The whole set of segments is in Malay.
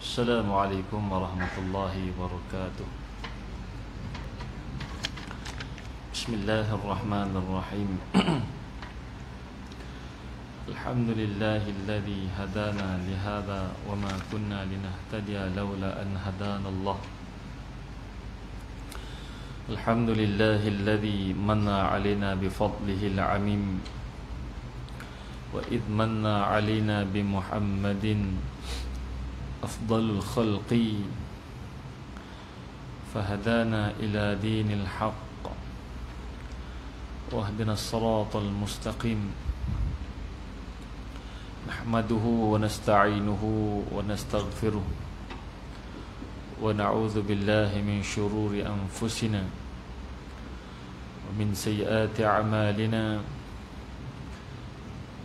Assalamualaikum warahmatullahi wabarakatuh. Bismillahirrahmanirrahim. Alhamdulillahilladzi hadana lihada wa ma kunna linahtadiya laula an hadana Allah. Alhamdulillahilladzi manna 'alaina bifadlihi al'amim wa idh manna 'alaina bi Muhammadin أفضل الخلق فهدانا إلى دين الحق واهدنا الصراط المستقيم نحمده ونستعينه ونستغفره ونعوذ بالله من شرور أنفسنا ومن سيئات أعمالنا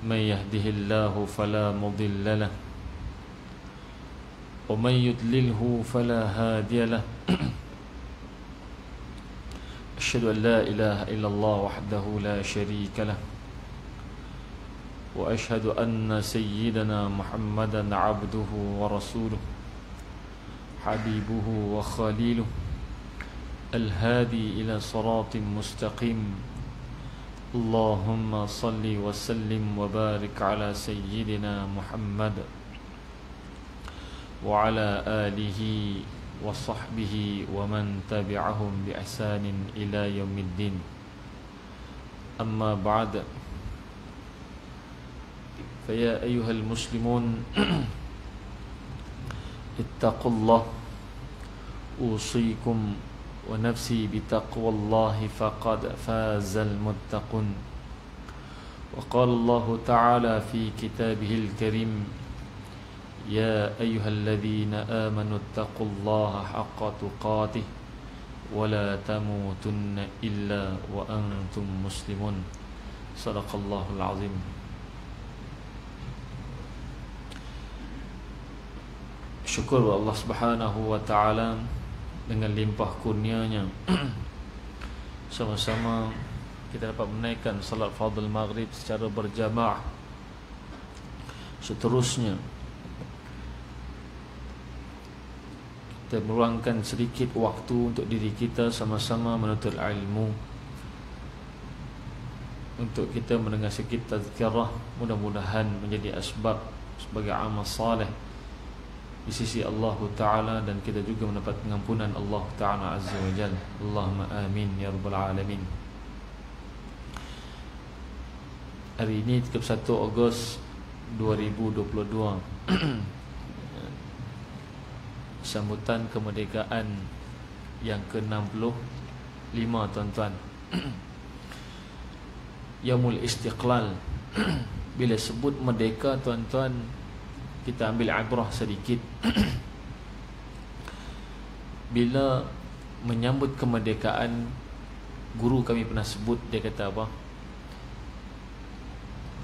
من يهده الله فلا مضل له ومن يضلله فلا هادي له أشهد أن لا إله إلا الله وحده لا شريك له وأشهد أن سيدنا محمدا عبده ورسوله حبيبه وخليله الهادي إلى صراط مستقيم اللهم صل وسلم وبارك على سيدنا محمد وعلى آله وصحبه ومن تبعهم بإحسان إلى يوم الدين أما بعد فيا أيها المسلمون اتقوا الله أوصيكم ونفسي بتقوى الله فقد فاز المتقون وقال الله تعالى في كتابه الكريم يا أيها الذين آمنوا اتقوا الله حق تقاته ولا تموتن إلا وأنتم مسلمون صدق الله العظيم. Syukur Allah Subhanahu wa taala dengan limpah kurnianya sama-sama kita dapat menaikkan salat fardhu maghrib secara berjamaah. Seterusnya kita meluangkan sedikit waktu untuk diri kita sama-sama menuntut ilmu, untuk kita mendengar sedikit tazkirah, mudah-mudahan menjadi asbab sebagai amal saleh di sisi Allah Ta'ala, dan kita juga mendapat pengampunan Allah Ta'ala Azza wa Jalla. Allahumma amin ya rabbal alamin. Hari ini 31 Ogos 2022, sambutan kemerdekaan yang ke-65, tuan-tuan. Yaumul Istiqlal. Bila sebut merdeka, tuan-tuan, kita ambil ibrah sedikit. Bila menyambut kemerdekaan, guru kami pernah sebut, dia kata apa?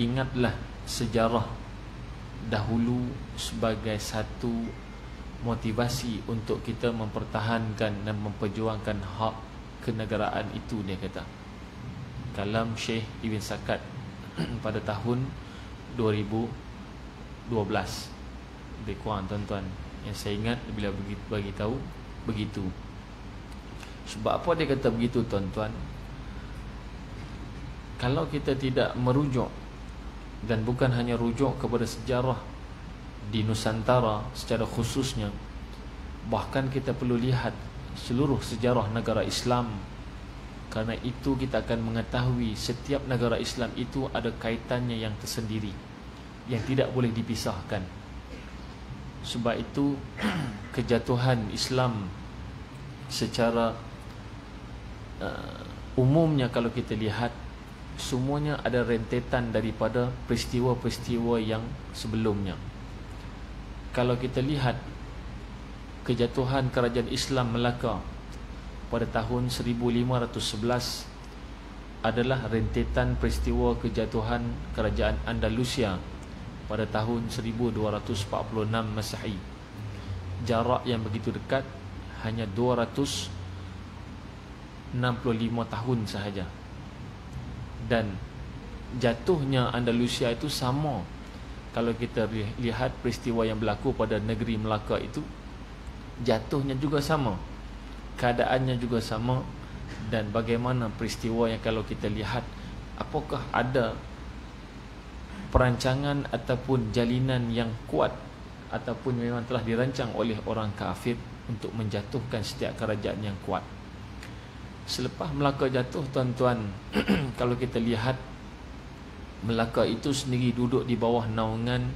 Ingatlah sejarah dahulu sebagai satu motivasi untuk kita mempertahankan dan memperjuangkan hak kenegaraan itu, dia kata. Kalam Syekh Ibn Sakat pada tahun 2012. Lebih kurang, tuan-tuan, yang saya ingat bila bagi tahu begitu. Sebab apa dia kata begitu, tuan-tuan? Kalau kita tidak merujuk, dan bukan hanya rujuk kepada sejarah di Nusantara secara khususnya, bahkan kita perlu lihat seluruh sejarah negara Islam. Karena itu kita akan mengetahui setiap negara Islam itu ada kaitannya yang tersendiri, yang tidak boleh dipisahkan. Sebab itu kejatuhan Islam secara umumnya, kalau kita lihat, semuanya ada rentetan daripada peristiwa-peristiwa yang sebelumnya. Kalau kita lihat kejatuhan kerajaan Islam Melaka pada tahun 1511 adalah rentetan peristiwa kejatuhan kerajaan Andalusia pada tahun 1246 Masehi. Jarak yang begitu dekat, hanya 265 tahun sahaja. Dan jatuhnya Andalusia itu sama kalau kita lihat peristiwa yang berlaku pada negeri Melaka itu, jatuhnya juga sama, keadaannya juga sama. Dan bagaimana peristiwa yang kalau kita lihat, apakah ada perancangan ataupun jalinan yang kuat ataupun memang telah dirancang oleh orang kafir untuk menjatuhkan setiap kerajaan yang kuat. Selepas Melaka jatuh, tuan-tuan, kalau kita lihat, Melaka itu sendiri duduk di bawah naungan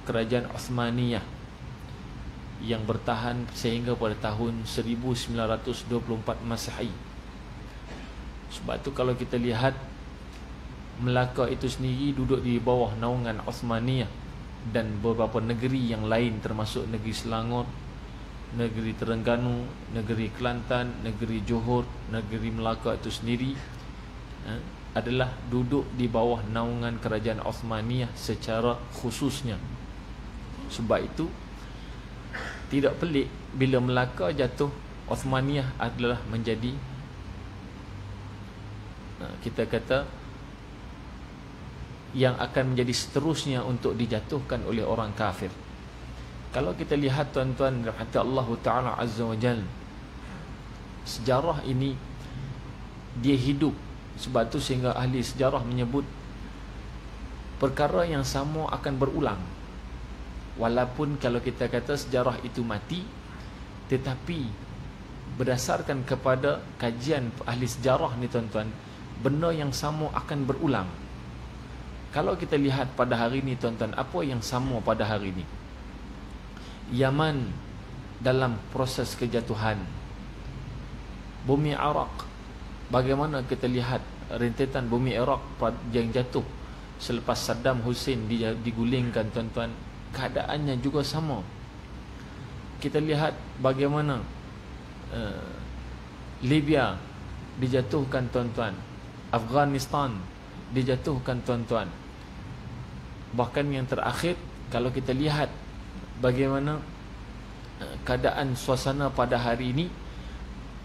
kerajaan Uthmaniyah yang bertahan sehingga pada tahun 1924 Masehi. Sebab tu kalau kita lihat, Melaka itu sendiri duduk di bawah naungan Uthmaniyah dan beberapa negeri yang lain termasuk negeri Selangor, negeri Terengganu, negeri Kelantan, negeri Johor, negeri Melaka itu sendiri adalah duduk di bawah naungan kerajaan Uthmaniyah secara khususnya. Sebab itu tidak pelik bila Melaka jatuh, Uthmaniyah adalah menjadi, kita kata, yang akan menjadi seterusnya untuk dijatuhkan oleh orang kafir. Kalau kita lihat, tuan-tuan, rahmat Allah Ta'ala Azza wa Jal, sejarah ini dia hidup. Sebab tu sehingga ahli sejarah menyebut perkara yang sama akan berulang. Walaupun kalau kita kata sejarah itu mati, tetapi berdasarkan kepada kajian ahli sejarah ni, tuan-tuan, benda yang sama akan berulang. Kalau kita lihat pada hari ini, tuan-tuan, apa yang sama pada hari ini? Yaman dalam proses kejatuhan. Bumi Iraq, bagaimana kita lihat rentetan bumi Iraq yang jatuh selepas Saddam Hussein digulingkan, tuan-tuan, keadaannya juga sama. Kita lihat bagaimana Libya dijatuhkan, tuan-tuan, Afghanistan dijatuhkan, tuan-tuan. Bahkan yang terakhir, kalau kita lihat bagaimana keadaan suasana pada hari ini,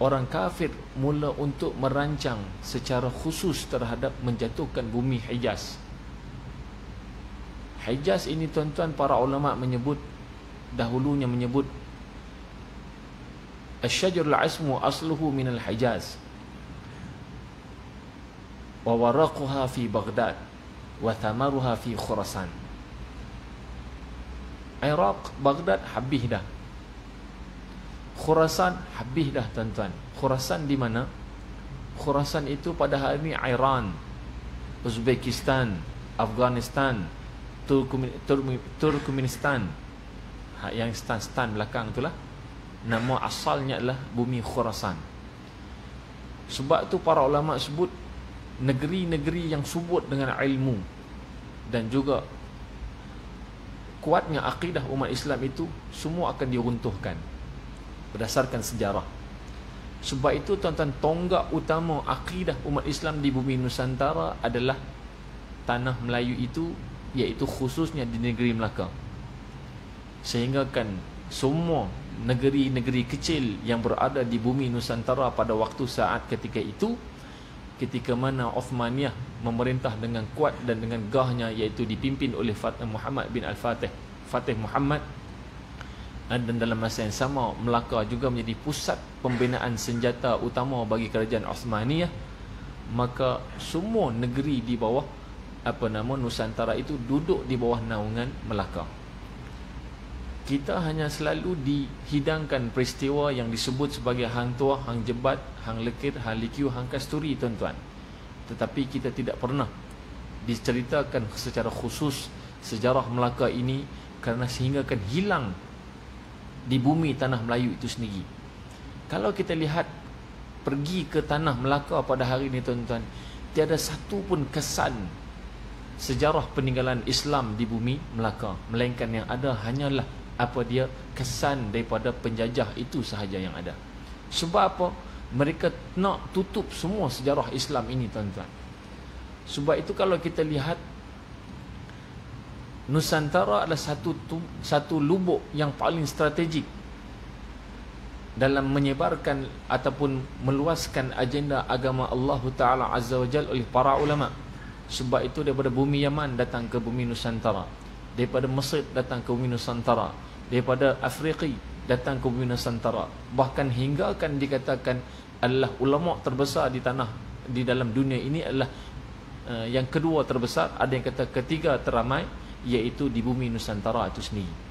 orang kafir mula untuk merancang secara khusus terhadap menjatuhkan bumi Hijaz. Hijaz ini, tuan-tuan, para ulama menyebut, dahulunya menyebut asy-syajarul asmu asluhu minal Hijaz wa waraquha fi Baghdad wa thamaruha fi Khurasan. Iraq, Baghdad habis dah. Khurasan habis dah, tuan-tuan. Khurasan di mana? Khurasan itu pada hari ini Iran, Uzbekistan, Afghanistan, Turkmenistan. Yang stan belakang itulah nama asalnya adalah bumi Khurasan. Sebab tu para ulama sebut negeri-negeri yang subur dengan ilmu dan juga kuatnya akidah umat Islam itu semua akan diruntuhkan berdasarkan sejarah. Sebab itu, tuan-tuan, tonggak utama akidah umat Islam di bumi Nusantara adalah tanah Melayu itu, iaitu khususnya di negeri Melaka. Sehingga kan semua negeri-negeri kecil yang berada di bumi Nusantara pada waktu saat ketika itu, ketika mana Uthmaniyah memerintah dengan kuat dan dengan gahnya, iaitu dipimpin oleh Muhammad bin Al-Fatih, Fatih Muhammad. Dan dalam masa yang sama, Melaka juga menjadi pusat pembinaan senjata utama bagi kerajaan Uthmaniyah. Maka semua negeri di bawah Nusantara itu duduk di bawah naungan Melaka. Kita hanya selalu dihidangkan peristiwa yang disebut sebagai Hang Tuah, Hang Jebat, Hang Lekir, Hang Likiu, Hang Kasturi, tuan-tuan. Tetapi kita tidak pernah diceritakan secara khusus sejarah Melaka ini, kerana sehingga kan hilang di bumi tanah Melayu itu sendiri. Kalau kita lihat, pergi ke tanah Melaka pada hari ini, tuan-tuan, tiada satu pun kesan sejarah peninggalan Islam di bumi Melaka, melainkan yang ada hanyalah kesan daripada penjajah itu sahaja yang ada. Sebab apa? Mereka nak tutup semua sejarah Islam ini, tuan-tuan. Sebab itu kalau kita lihat, Nusantara adalah satu lubuk yang paling strategik dalam menyebarkan ataupun meluaskan agenda agama Allah Ta'ala Azza wa Jal oleh para ulama. Sebab itu daripada bumi Yaman datang ke bumi Nusantara, daripada Mesir datang ke bumi Nusantara, daripada Afriki datang ke bumi Nusantara, bahkan hinggakan dikatakan adalah ulama terbesar di dalam dunia ini adalah yang kedua terbesar, ada yang kata ketiga teramai, iaitu di bumi Nusantara itu sendiri.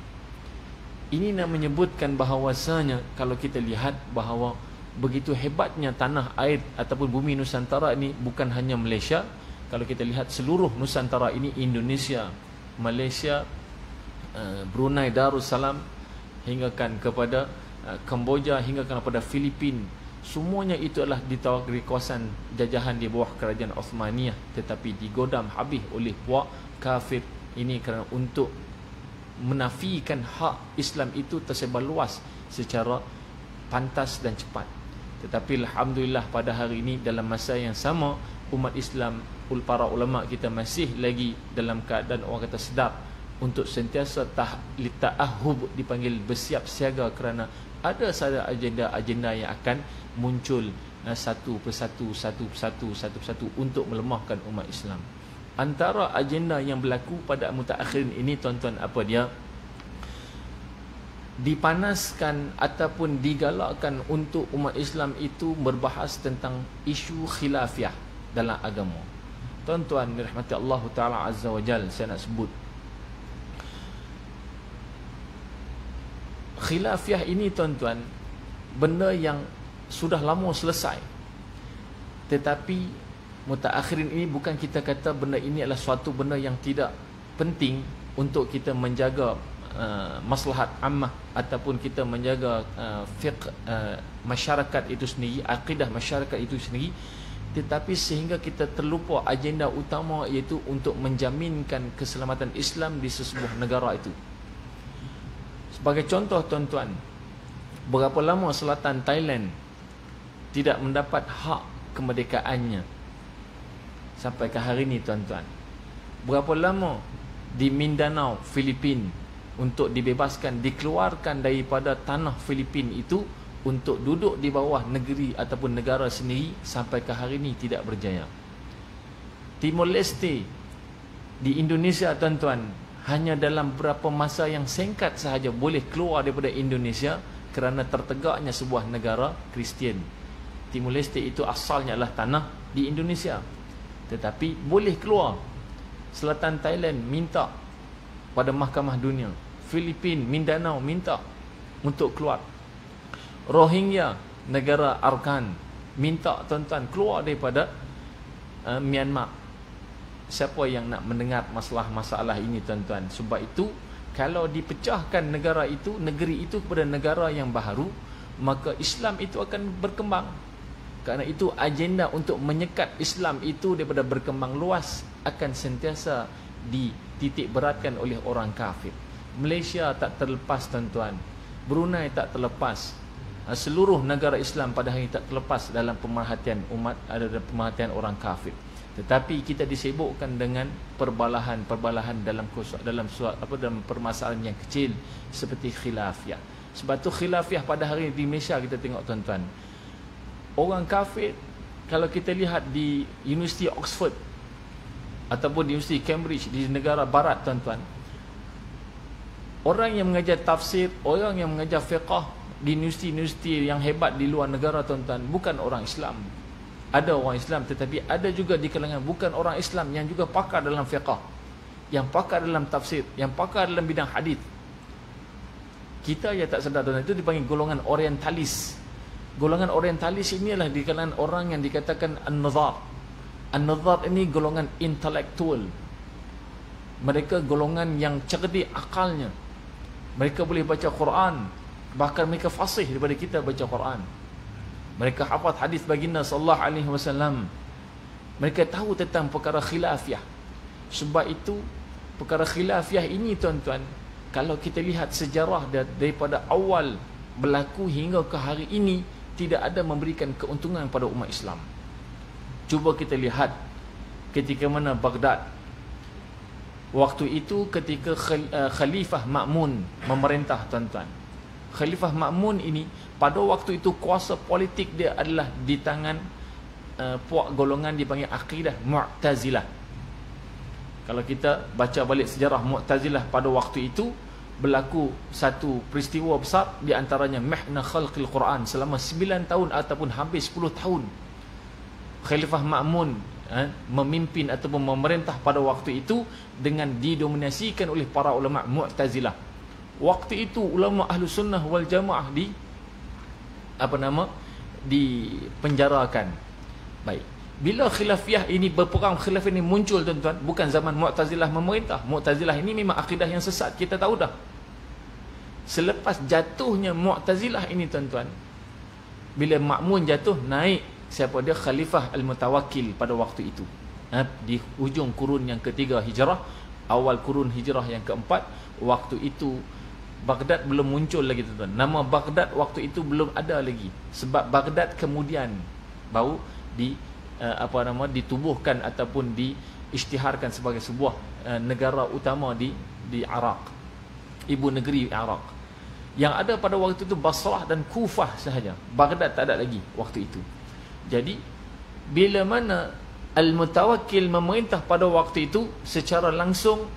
Ini nak menyebutkan bahawasanya kalau kita lihat bahawa begitu hebatnya tanah air ataupun bumi Nusantara ini bukan hanya Malaysia. Kalau kita lihat seluruh Nusantara ini, Indonesia, Malaysia, Brunei Darussalam, hinggakan kepada Kemboja, hinggakan kepada Filipina, semuanya itu adalah di kawasan jajahan di bawah kerajaan Osmaniyah, tetapi digodam habis oleh puak kafir ini kerana untuk menafikan hak Islam itu tersebar luas secara pantas dan cepat. Tetapi alhamdulillah pada hari ini dalam masa yang sama, umat Islam, para ulama kita masih lagi dalam keadaan orang kata sedap untuk sentiasa ta'ahub, dipanggil bersiap siaga, kerana ada saja agenda-agenda yang akan muncul satu persatu untuk melemahkan umat Islam. Antara agenda yang berlaku pada mutaakhirin ini, tuan-tuan, apa dia? Dipanaskan ataupun digalakkan untuk umat Islam itu berbahas tentang isu khilafiyah dalam agama. Tuan-tuan dirahmati Allah Ta'ala Azza wa Jal, saya nak sebut khilafiyah ini, tuan-tuan, benda yang sudah lama selesai. Tetapi mutaakhirin ini bukan kita kata benda ini adalah suatu benda yang tidak penting untuk kita menjaga maslahat ammah ataupun kita menjaga fiqh masyarakat itu sendiri, akidah masyarakat itu sendiri, tetapi sehingga kita terlupa agenda utama, iaitu untuk menjaminkan keselamatan Islam di sesebuah negara itu. Sebagai contoh, tuan-tuan, berapa lama selatan Thailand tidak mendapat hak kemerdekaannya sampai ke hari ini, tuan-tuan. Berapa lama di Mindanao, Filipina, untuk dibebaskan, dikeluarkan daripada tanah Filipina itu untuk duduk di bawah negeri ataupun negara sendiri, sampai ke hari ini tidak berjaya. Timor Leste di Indonesia, tuan-tuan, hanya dalam beberapa masa yang singkat sahaja boleh keluar daripada Indonesia kerana tertegaknya sebuah negara Kristian. Timor Leste itu asalnya adalah tanah di Indonesia, tetapi boleh keluar. Selatan Thailand minta pada mahkamah dunia, Filipina, Mindanao minta untuk keluar. Rohingya, negara Arakan, minta, tuan-tuan, keluar daripada Myanmar. Siapa yang nak mendengar masalah ini, tuan-tuan? Sebab itu, kalau dipecahkan negara itu, negeri itu kepada negara yang baharu, maka Islam itu akan berkembang. Kerana itu agenda untuk menyekat Islam itu daripada berkembang luas akan sentiasa dititik beratkan oleh orang kafir. Malaysia tak terlepas, tuan-tuan. Brunei tak terlepas. Seluruh negara Islam pada hari ini tak terlepas dalam pemerhatian umat, ada pemerhatian orang kafir. Tetapi kita disibukkan dengan perbalahan dalam permasalahan yang kecil seperti khilafiyah. Sebab tu khilafiyah pada hari ini di Malaysia kita tengok, tuan-tuan, orang kafir, kalau kita lihat di Universiti Oxford ataupun di Universiti Cambridge di negara barat, tuan-tuan, orang yang mengajar tafsir, orang yang mengajar fiqah di universiti-universiti yang hebat di luar negara, tuan-tuan, bukan orang Islam. Ada orang Islam, tetapi ada juga di kalangan bukan orang Islam yang juga pakar dalam fiqah, yang pakar dalam tafsir, yang pakar dalam bidang hadis. Kita yang tak sedar, tuan-tuan, itu dipanggil golongan orientalis. Golongan orientalis ini adalah di kalangan orang yang dikatakan an-nazar. An-nazar ini golongan intelektual. Mereka golongan yang cerdik akalnya. Mereka boleh baca Quran, bahkan mereka fasih daripada kita baca Quran. Mereka hafaz hadis baginda sallallahu alaihi wasallam. Mereka tahu tentang perkara khilafiyah. Sebab itu perkara khilafiyah ini, tuan-tuan, kalau kita lihat sejarah daripada awal berlaku hingga ke hari ini, tidak ada memberikan keuntungan pada umat Islam. Cuba kita lihat ketika mana Baghdad, waktu itu ketika Khalifah Ma'mun memerintah, tuan-tuan. Khalifah Ma'mun ini pada waktu itu kuasa politik dia adalah di tangan puak golongan dipanggil akidah Mu'tazilah. Kalau kita baca balik sejarah Mu'tazilah pada waktu itu, berlaku satu peristiwa besar, di antaranya mihna khalqil Quran selama 9 tahun ataupun hampir 10 tahun. Khalifah Ma'mun memimpin ataupun memerintah pada waktu itu dengan didominasikan oleh para ulama Mu'tazilah. Waktu itu ulama Ahlu Sunnah wal Jamaah dipenjarakan. Baik. Bila khilafiyah ini berperang, khilaf ini muncul tuan-tuan, bukan zaman Mu'tazilah memerintah. Mu'tazilah ini memang akidah yang sesat, kita tahu dah. Selepas jatuhnya Mu'tazilah ini tuan-tuan, bila Ma'mun jatuh, naik siapa dia? Khalifah Al-Mutawakkil pada waktu itu. Di hujung kurun yang ketiga Hijrah, awal kurun Hijrah yang keempat. Waktu itu Baghdad belum muncul lagi tuan-tuan. Nama Baghdad waktu itu belum ada lagi. Sebab Baghdad kemudian baru ditubuhkan ataupun diisytiharkan sebagai sebuah negara utama di Iraq, ibu negeri Iraq. Yang ada pada waktu itu Basrah dan Kufah sahaja. Baghdad tak ada lagi waktu itu. Jadi bila mana Al-Mutawakkil memerintah pada waktu itu, secara langsung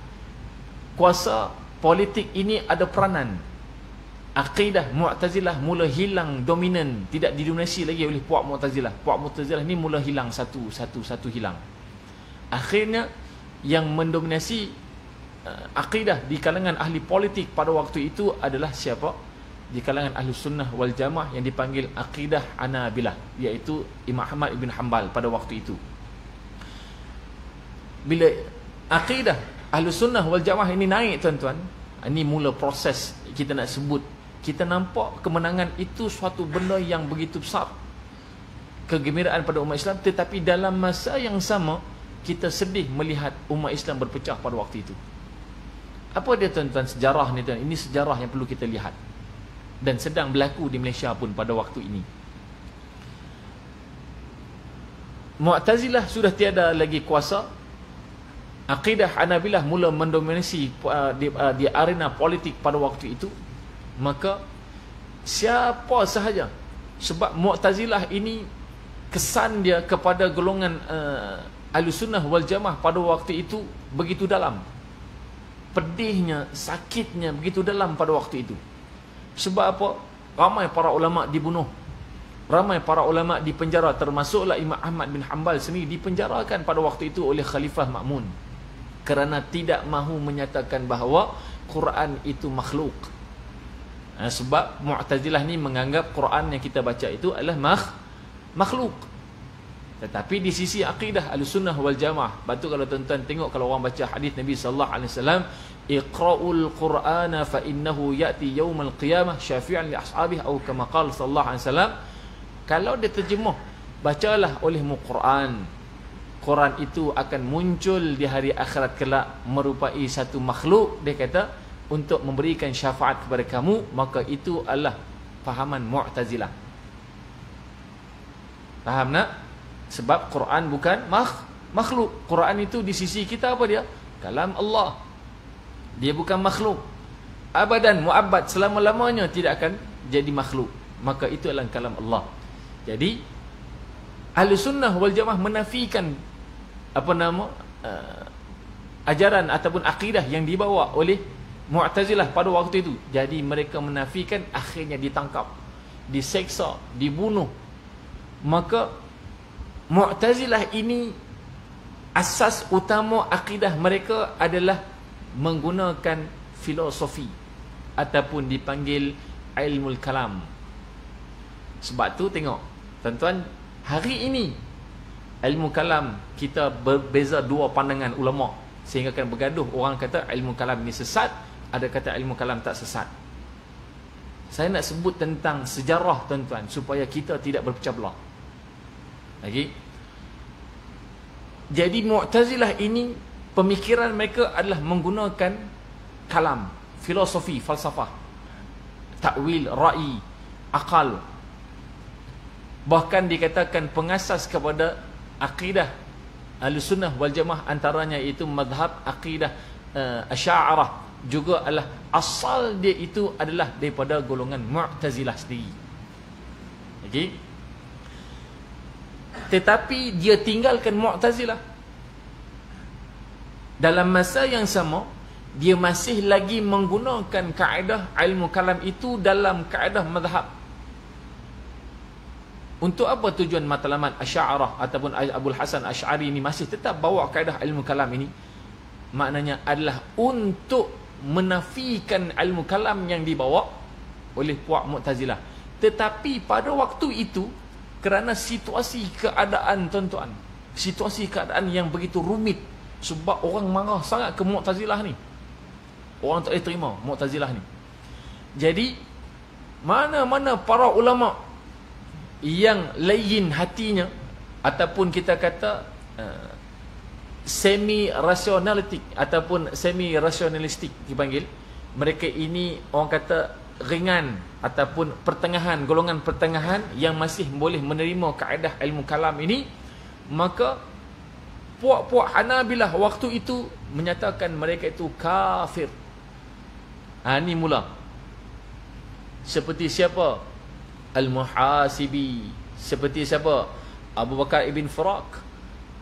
kuasa politik ini ada peranan. Aqidah Mu'tazilah mula hilang dominan, tidak didominasi lagi oleh puak Mu'tazilah. Puak Mu'tazilah ni mula hilang satu hilang. Akhirnya yang mendominasi akidah di kalangan ahli politik pada waktu itu adalah siapa? Di kalangan Ahlu Sunnah wal Jamaah yang dipanggil akidah Hanabilah, iaitu Imam Ahmad ibn Hanbal pada waktu itu. Bila akidah Ahlu Sunnah wal Jamaah ini naik tuan-tuan, ini mula proses kita nak sebut. Kita nampak kemenangan itu suatu benda yang begitu besar, kegembiraan pada umat Islam. Tetapi dalam masa yang sama, kita sedih melihat umat Islam berpecah pada waktu itu. Apa dia tuan-tuan sejarah ni tuan? Ini sejarah yang perlu kita lihat, dan sedang berlaku di Malaysia pun pada waktu ini. Mu'tazilah sudah tiada lagi kuasa. Aqidah Hanabilah mula mendominasi di arena politik pada waktu itu. Maka siapa sahaja, sebab Mu'tazilah ini kesan dia kepada golongan Ahlussunnah wal Jamaah pada waktu itu begitu dalam. Pedihnya, sakitnya begitu dalam pada waktu itu. Sebab apa? Ramai para ulama dibunuh, ramai para ulama dipenjara, termasuklah Imam Ahmad bin Hanbal sendiri dipenjarakan pada waktu itu oleh Khalifah Ma'mun kerana tidak mahu menyatakan bahawa Quran itu makhluk. Sebab Mu'tazilah ni menganggap Quran yang kita baca itu adalah makhluk. Tetapi di sisi akidah Ahlussunnah wal Jamaah, batu kalau tuan-tuan tengok, kalau orang baca hadis Nabi sallallahu alaihi wasallam, iqra'ul Qur'ana fa innahu ya'ti yaumal qiyamah syafi'an li ashabihi atau kama qala sallallahu alaihi wasallam. Kalau dia terjemah, bacalah olehmu Quran. Quran itu akan muncul di hari akhirat kelak merupai satu makhluk, dia kata, untuk memberikan syafaat kepada kamu. Maka itu adalah fahaman Mu'tazilah. Faham tak? Sebab Quran bukan makhluk. Quran itu di sisi kita apa dia? Kalam Allah. Dia bukan makhluk. Abadan, mu'abbad, selama-lamanya tidak akan jadi makhluk. Maka itu adalah kalam Allah. Jadi Ahlussunnah wal Jamaah menafikan ajaran ataupun akidah yang dibawa oleh Mu'tazilah pada waktu itu. Jadi mereka menafikan, akhirnya ditangkap, diseksa, dibunuh. Maka Mu'tazilah ini asas utama akidah mereka adalah menggunakan filosofi ataupun dipanggil ilmul kalam. Sebab tu tengok tuan-tuan, hari ini ilmu kalam kita berbeza dua pandangan ulama, sehingga kan bergaduh. Orang kata ilmu kalam ini sesat, ada kata ilmu kalam tak sesat. Saya nak sebut tentang sejarah tuan-tuan supaya kita tidak berpecah belah. Lagi. Jadi Mu'tazilah ini pemikiran mereka adalah menggunakan kalam, filosofi, falsafah, takwil, ra'i, akal. Bahkan dikatakan pengasas kepada akidah Ahlussunnah wal Jamaah antaranya itu madhab akidah Asy'ariyah juga adalah asal dia itu adalah daripada golongan Mu'tazilah sendiri. Okey. Tetapi dia tinggalkan Mu'tazilah. dalam masa yang sama dia masih lagi menggunakan kaedah ilmu kalam itu dalam kaedah mazhab. Untuk apa tujuan matlamat Asy'ariyah ataupun Abul Hasan Asy'ari ini masih tetap bawa kaedah ilmu kalam ini? Maknanya adalah untuk menafikan ilmu kalam yang dibawa oleh puak Mu'tazilah. Tetapi pada waktu itu, kerana situasi keadaan tuan-tuan, situasi keadaan yang begitu rumit, sebab orang marah sangat ke Mu'tazilah ni, orang tak boleh terima Mu'tazilah ni. Jadi mana-mana para ulama yang lain hatinya, ataupun kita kata semi-rasionalistik ataupun semi-rasionalistik dipanggil, mereka ini orang kata ringan ataupun pertengahan, golongan pertengahan yang masih boleh menerima kaedah ilmu kalam ini, maka puak-puak Hanabilah waktu itu menyatakan mereka itu kafir. Ini mula. Seperti siapa? Al-Muhasibi. Seperti siapa? Abu Bakar ibn Faraq.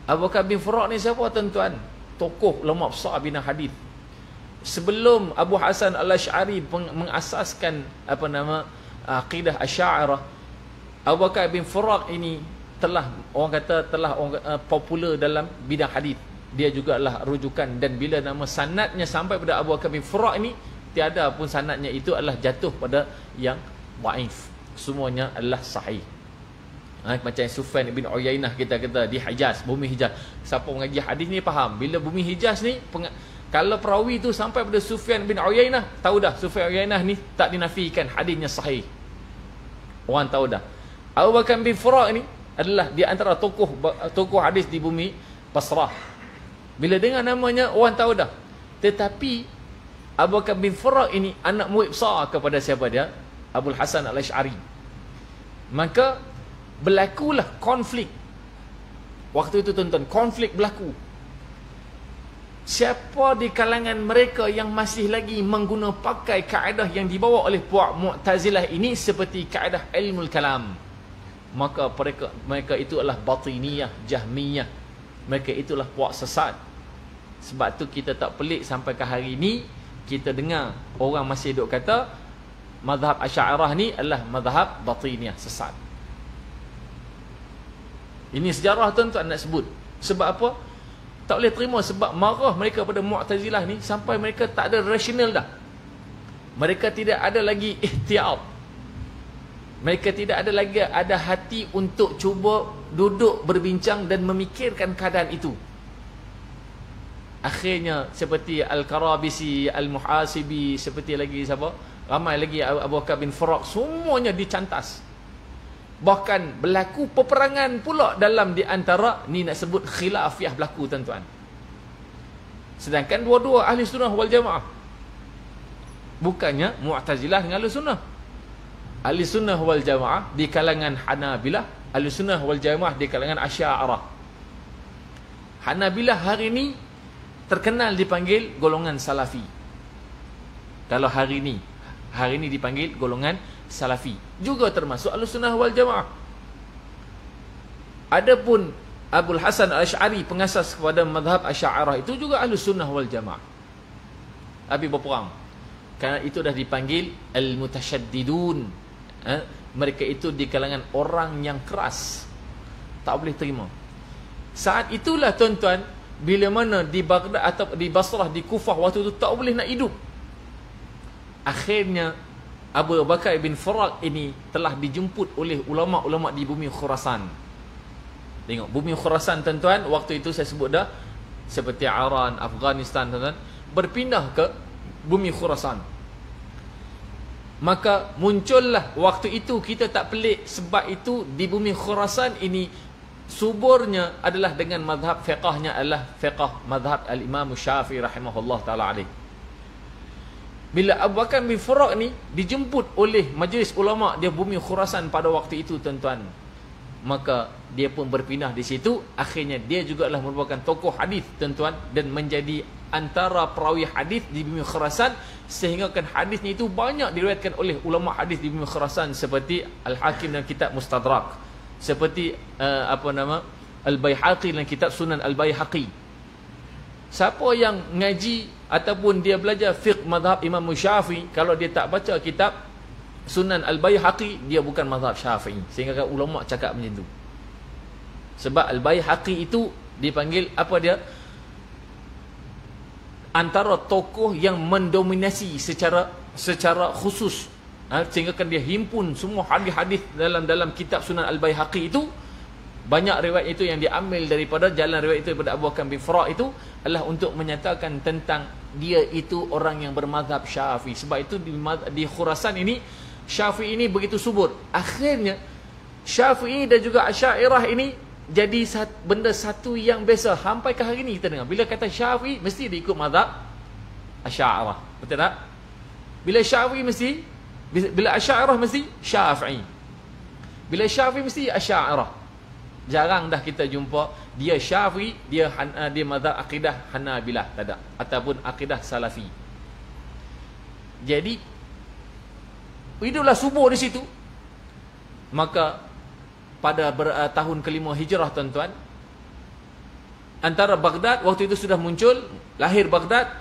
Abu Bakar bin Faraq ni siapa tuan-tuan? Tokoh ulama besar bina hadis. Sebelum Abu Hasan Al-Asy'ari mengasaskan akidah Asy'ariyah, Abu Bakar bin Faraq ini telah orang kata popular dalam bidang hadis. Dia juga adalah rujukan, dan bila nama sanadnya sampai pada Abu Bakar bin Faraq ini, tiada pun sanadnya itu adalah jatuh pada yang dhaif. Semuanya adalah sahih. Macam Sufyan bin Uyainah kita kata di Hijaz, bumi Hijaz. Siapa mengaji hadis ni faham, bila bumi Hijaz ni kalau perawi tu sampai pada Sufyan bin Uyainah, tahu dah Sufyan Uyainah ni tak dinafikan hadisnya sahih. Orang tahu dah. Abu Bakar bin Faraq ni adalah di antara tokoh hadis di bumi Basrah. Bila dengar namanya orang tahu dah. Tetapi Abu Bakar bin Faraq ini anak murid besar kepada siapa dia? Abul Hasan Al-Asy'ari. Maka berlakulah konflik. Waktu itu tuan-tuan, konflik berlaku. Siapa di kalangan mereka yang masih lagi mengguna pakai kaedah yang dibawa oleh puak Mu'tazilah ini seperti kaedah ilmu kalam, maka mereka itu adalah batiniyah, jahmiyah. Mereka itulah puak sesat. Sebab tu kita tak pelik sampai ke hari ini kita dengar orang masih duk kata mazhab Asy'ariyah ni adalah mazhab batiniyah, sesat. Ini sejarah tuan-tuan nak sebut. Sebab apa? Tak boleh terima, sebab marah mereka pada Mu'tazilah ni sampai mereka tak ada rasional dah. Mereka tidak ada lagi ihtiyat. Mereka tidak ada lagi ada hati untuk cuba duduk berbincang dan memikirkan keadaan itu. Akhirnya seperti Al-Karabisi, Al-Muhasibi, seperti lagi siapa? Ramai lagi, Abu Bakar bin Faraq, semuanya dicantas. Bahkan berlaku peperangan pula dalam di antara ni, nak sebut khilafiyah berlaku tuan-tuan. Sedangkan dua-dua ahli sunnah wal jamaah. Bukannya Mu'tazilah dengan ahli sunnah. Ahli sunnah wal jamaah di kalangan Hanabilah, ahli sunnah wal jamaah di kalangan Asy'ariyah. Hanabilah hari ini terkenal dipanggil golongan Salafi. Kalau hari ini dipanggil golongan Salafi, juga termasuk Ahlussunnah wal Jamaah. Adapun Abul Hasan Al-Asy'ari, pengasas kepada mazhab Asy'ariyah, itu juga Ahlussunnah wal Jamaah. Tapi berperang. Kerana itu dah dipanggil Al-Mutasyaddidun. Mereka itu di kalangan orang yang keras, tak boleh terima. Saat itulah tuan-tuan, bila mana di Baghdad atau di Basrah, di Kufah waktu itu tak boleh nak hidup. Akhirnya Abu Bakar bin Faraq ini telah dijemput oleh ulama-ulama di bumi Khurasan. Tengok, bumi Khurasan tuan-tuan, waktu itu saya sebut dah, seperti Iran, Afghanistan tuan-tuan, berpindah ke bumi Khurasan. Maka muncullah waktu itu, kita tak pelik, sebab itu di bumi Khurasan ini suburnya adalah dengan mazhab fiqahnya adalah fiqah mazhab al-Imam Syafi'i rahimahullah ta'ala alaih. Bila Abu Bakar bin Faraq ni dijemput oleh majlis ulama dia bumi Khurasan pada waktu itu tuan-tuan, maka dia pun berpindah di situ. Akhirnya dia juga adalah merupakan tokoh hadis tuan-tuan, dan menjadi antara perawi hadis di bumi Khurasan, sehingga kan hadisnya itu banyak diriwayatkan oleh ulama hadis di bumi Khurasan, seperti Al-Hakim dan kitab Mustadrak, seperti Al-Baihaqi dan kitab Sunan Al-Baihaqi, Siapa yang ngaji ataupun dia belajar fiqh mazhab Imam Syafi'i, kalau dia tak baca kitab Sunan Al-Baihaqi, dia bukan mazhab Syafi'i. Sehingga ulama cakap macam tu. Sebab Al-Baihaqi itu dipanggil apa dia? Antara tokoh yang mendominasi secara khusus. Sehingga kan dia himpun semua hadis-hadis dalam kitab Sunan Al-Baihaqi itu. Banyak riwayat itu yang diambil daripada jalan riwayat itu daripada Abu Bakar bin Farah itu adalah untuk menyatakan tentang dia itu orang yang bermazhab Syafi'i. Sebab itu di Khurasan ini Syafi'i ini begitu subur. Akhirnya Syafi'i dan juga Asy'ariyah ini jadi benda satu yang biasa. Sampai ke hari ini kita dengar bila kata Syafi'i mesti dia ikut mazhab Asy'ariyah. Betul tak? Bila Syafi'i mesti, bila Asy'ariyah mesti Syafi'i. Bila Syafi'i mesti Asy'ariyah. Jarang dah kita jumpa dia Syafi'i, dia mazhab akidah Hanabilah, tak ada, ataupun akidah Salafi. Jadi itulah subur di situ. Maka pada tahun kelima Hijrah tuan-tuan, antara Baghdad waktu itu sudah muncul, lahir Baghdad.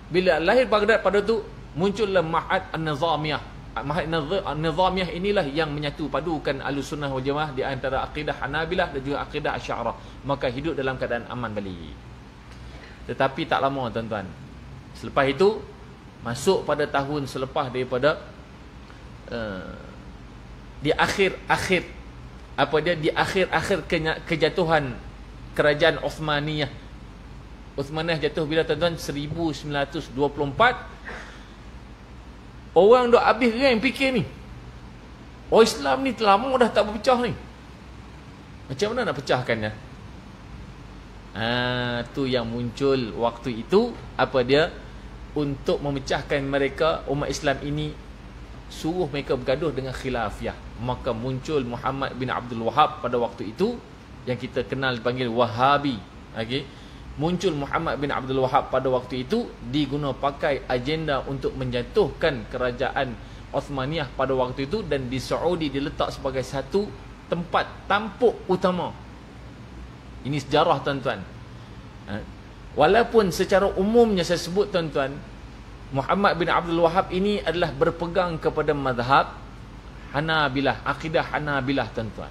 Bila lahir Baghdad pada tu muncullah Ma'had An-Nizamiyah. Ma'had An-Nizamiyah inilah yang menyatu padukan Ahlussunnah wal Jamaah di antara akidah Hanabilah dan juga akidah Asy'ariyah. Maka hidup dalam keadaan aman balik. Tetapi tak lama tuan-tuan, selepas itu masuk pada tahun selepas daripada di akhir kejatuhan kerajaan Uthmaniyah. Uthmaniyah jatuh bila tuan-tuan? 1924. Orang duk habis yang fikir ni. Oh, Islam ni lama dah tak berpecah ni. Macam mana nak pecahkannya? Tu yang muncul waktu itu apa dia? Untuk memecahkan mereka, umat Islam ini, suruh mereka bergaduh dengan khilafiyah. Maka muncul Muhammad bin Abdul Wahhab pada waktu itu, yang kita kenal panggil Wahhabi. Okey. Muncul Muhammad bin Abdul Wahhab pada waktu itu diguna pakai agenda untuk menjatuhkan kerajaan Uthmaniyah pada waktu itu, dan di Saudi diletak sebagai satu tempat tampuk utama. Ini sejarah tuan-tuan. Walaupun secara umumnya saya sebut tuan-tuan, Muhammad bin Abdul Wahhab ini adalah berpegang kepada mazhab Hanabilah, akidah Hanabilah tuan-tuan.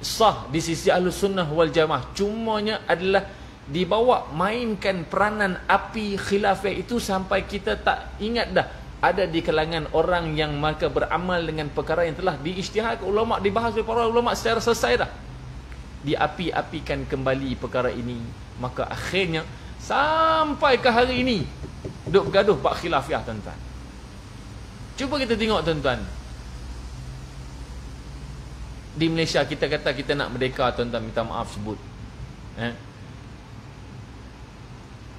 Sah di sisi Ahlussunnah wal Jamaah, cumanya adalah dibawa mainkan peranan api khilafah itu sampai kita tak ingat dah ada di kalangan orang yang maka beramal dengan perkara yang telah diijtihad ulama, dibahas oleh para ulama secara selesai dah. Diapi-apikan kembali perkara ini. Maka akhirnya sampai ke hari ini duk bergaduh bab khilafah tuan-tuan. Cuba kita tengok tuan-tuan. Di Malaysia kita kata kita nak merdeka tuan-tuan, minta maaf sebut.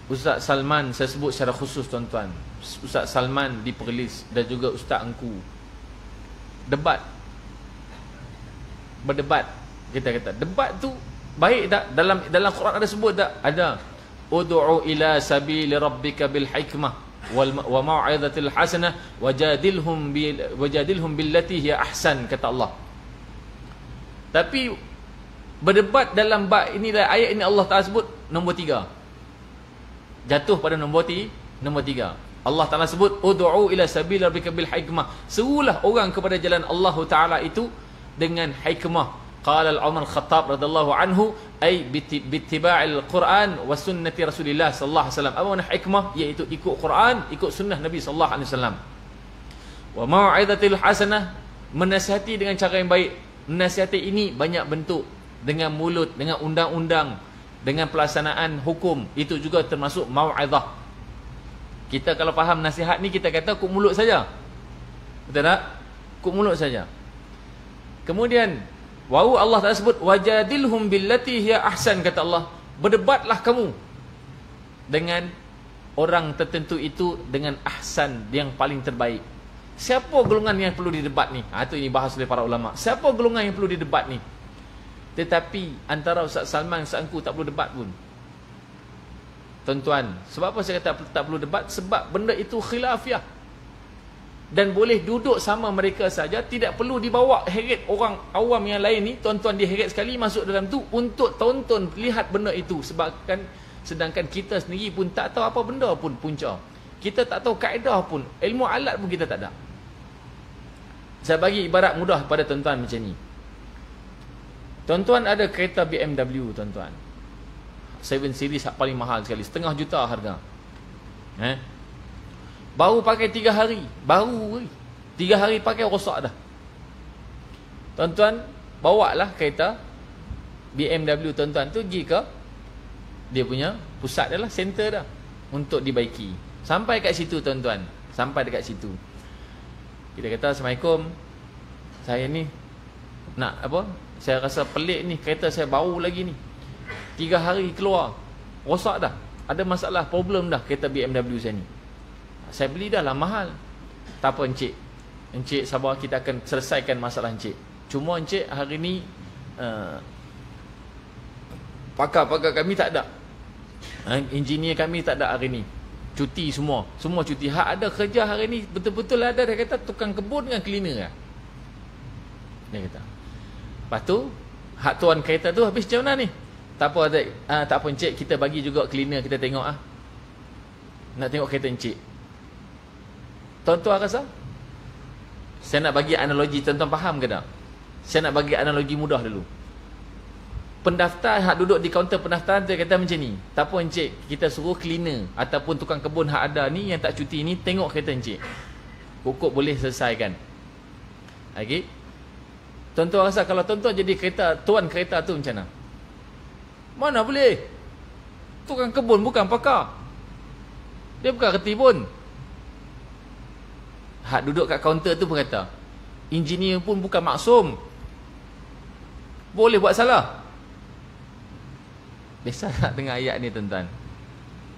Ustaz Salman, saya sebut secara khusus tuan-tuan, Ustaz Salman di Perlis dan juga Ustaz Engku berdebat. Kita kata debat tu baik tak? Dalam Quran ada sebut tak? Ada. Ud'u ila sabili rabbika bil hikmah wa mau'izatil hasanah wajadilhum billati hiya ahsan, kata Allah. Tapi berdebat dalam bab ini, ayat ini Allah Taala sebut nombor 3. Jatuh pada nombor 3. Allah Ta'ala sebut ud'u ila sabil rabbika bil hikmah, serulah orang kepada jalan Allah Ta'ala itu dengan hikmah. Qala Umar Khattab radhiyallahu anhu ay bittiba'il Quran wa sunnati Rasulillah sallallahu alaihi wasallam. Apa makna hikmah? Iaitu ikut Quran, ikut sunnah Nabi sallallahu alaihi wasallam. Wa mau'izatil hasanah, menasihati dengan cara yang baik. Menasihati ini banyak bentuk, dengan mulut, dengan undang-undang, dengan pelaksanaan hukum. Itu juga termasuk mau'izah. Kita kalau faham nasihat ni, kita kata kuk mulut saja. Betul tak? Kuk mulut saja. Kemudian wau Allah Taala sebut wajadilhum billati hiya ahsan, kata Allah, berdebatlah kamu dengan orang tertentu itu dengan ahsan, yang paling terbaik. Siapa golongan yang perlu didebat ni? Itu ini bahas oleh para ulama. Siapa golongan yang perlu didebat ni? Tetapi antara Ustaz Salman dan Ustaz Engku tak perlu debat pun tuan-tuan. Sebab apa saya kata tak perlu debat? Sebab benda itu khilafiyah, dan boleh duduk sama mereka saja, tidak perlu dibawa heret orang awam yang lain ni. Tuan-tuan diheret sekali masuk dalam tu untuk tonton, lihat benda itu. Sebab kan Sedangkan kita sendiri pun tak tahu apa benda pun punca. Kita tak tahu kaedah pun. Ilmu alat pun kita tak ada. Saya bagi ibarat mudah pada tuan-tuan macam ni. Tuan-tuan ada kereta BMW tuan-tuan. 7 series paling mahal sekali. 1,5 juta harga. Baru pakai 3 hari. Baru 3 hari pakai rosak dah. Tuan-tuan bawa lah kereta BMW tuan-tuan tu pergi ke dia punya pusat dah lah, center dah, untuk dibaiki. Sampai kat situ tuan-tuan, sampai dekat situ kita kata, Assalamualaikum, saya ni nak apa, saya rasa pelik ni, kereta saya baru lagi ni, 3 hari keluar rosak dah, ada masalah, problem dah kereta BMW saya ni. Saya beli dah lah mahal. Tak apa encik, encik sabar, kita akan selesaikan masalah encik. Cuma encik hari ni pakar-pakar kami tak ada, engineer kami tak ada hari ni, cuti semua cuti. Hak ada kerja hari ni betul-betul ada, dia kata tukang kebun dengan cleaner lah, dia kata. Lepas tu hak tuan kereta tu habis macam mana ni? Tak apa, tak apa encik, kita bagi juga cleaner, kita tengok nak tengok kereta encik. Tuan-tuan rasa saya nak bagi analogi, tuan-tuan faham ke tak? Saya nak bagi analogi mudah dulu. Pendaftar hak duduk di kaunter pendaftaran dia kata macam ni, tak apa encik, kita suruh cleaner ataupun tukang kebun hak ada ni yang tak cuti ni tengok kereta encik, pokok boleh selesaikan. Okay? Tuan-tuan rasa kalau tuan-tuan jadi tuan kereta tu macam mana? Mana boleh? Tukang kebun bukan pakar, dia bukan reti pun. Hak duduk kat kaunter tu pun kata, engineer pun bukan maksum, boleh buat salah. Biasa tak dengar ayat ni tuan-tuan?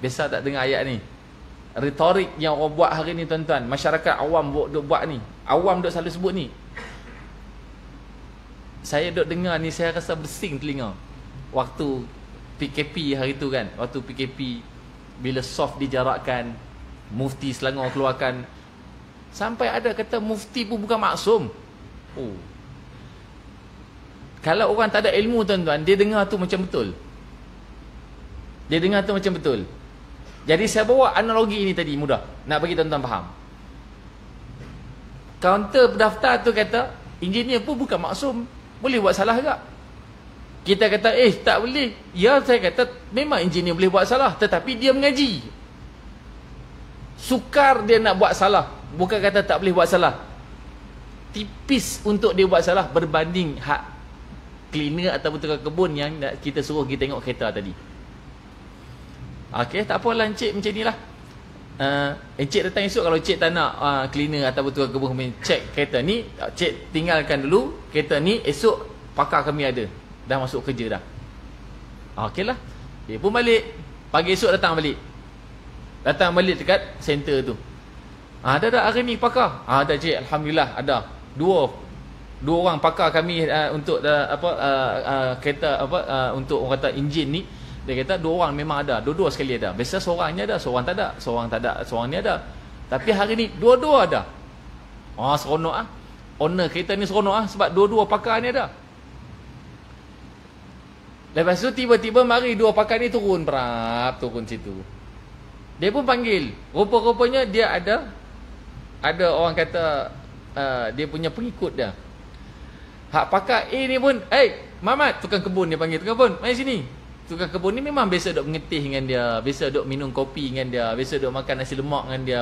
Biasa tak dengar ayat ni? Retorik yang orang buat hari ni tuan-tuan, masyarakat awam duk buat ni, awam duk selalu sebut ni. Saya duk dengar ni, saya rasa bersing telinga. Waktu PKP hari tu kan, waktu PKP bila soft dijarakkan, Mufti Selangor keluarkan, sampai ada kata mufti pun bukan maksum. Kalau orang tak ada ilmu tuan-tuan, dia dengar tu macam betul. Dia dengar tu macam betul. Jadi saya bawa analogi ni tadi mudah, nak bagi tuan-tuan faham. Kaunter pendaftar tu kata, engineer pun bukan maksum, boleh buat salah juga. Kita kata, tak boleh. Ya, saya kata, memang engineer boleh buat salah, tetapi dia mengaji. Sukar dia nak buat salah, bukan kata tak boleh buat salah. Tipis untuk dia buat salah berbanding hak cleaner ataupun tukang kebun yang kita suruh pergi tengok kereta tadi. Okey, tak apalah encik macam ni lah. Encik datang esok, kalau encik tak nak cleaner ataupun tukang kebun cek kereta ni, encik tinggalkan dulu kereta ni, esok pakar kami ada, dah masuk kerja dah. Okey lah. Dia pun balik, pagi esok datang balik dekat center tu. Ada hari ni pakar? Ada cik, alhamdulillah ada. Dua orang pakar kami untuk kereta untuk orang kata enjin ni. Dia kata 2 orang memang ada, dua-dua sekali ada. Biasa seorangnya ada, seorang tak ada, seorang ni ada. Tapi hari ni dua-dua ada. Seronok owner kereta ni seronok sebab dua-dua pakar ni ada. Lepas tu tiba-tiba mari 2 pakar ni turun situ. Dia pun panggil. Rupa-rupanya dia ada orang kata dia punya pengikut dia. Hak pakar A ni pun, Mamat, tukang kebun dia panggil, tukang kebun, mari sini. Tukang kebun ni memang biasa duk mengetih dengan dia, biasa duk minum kopi dengan dia, biasa duk makan nasi lemak dengan dia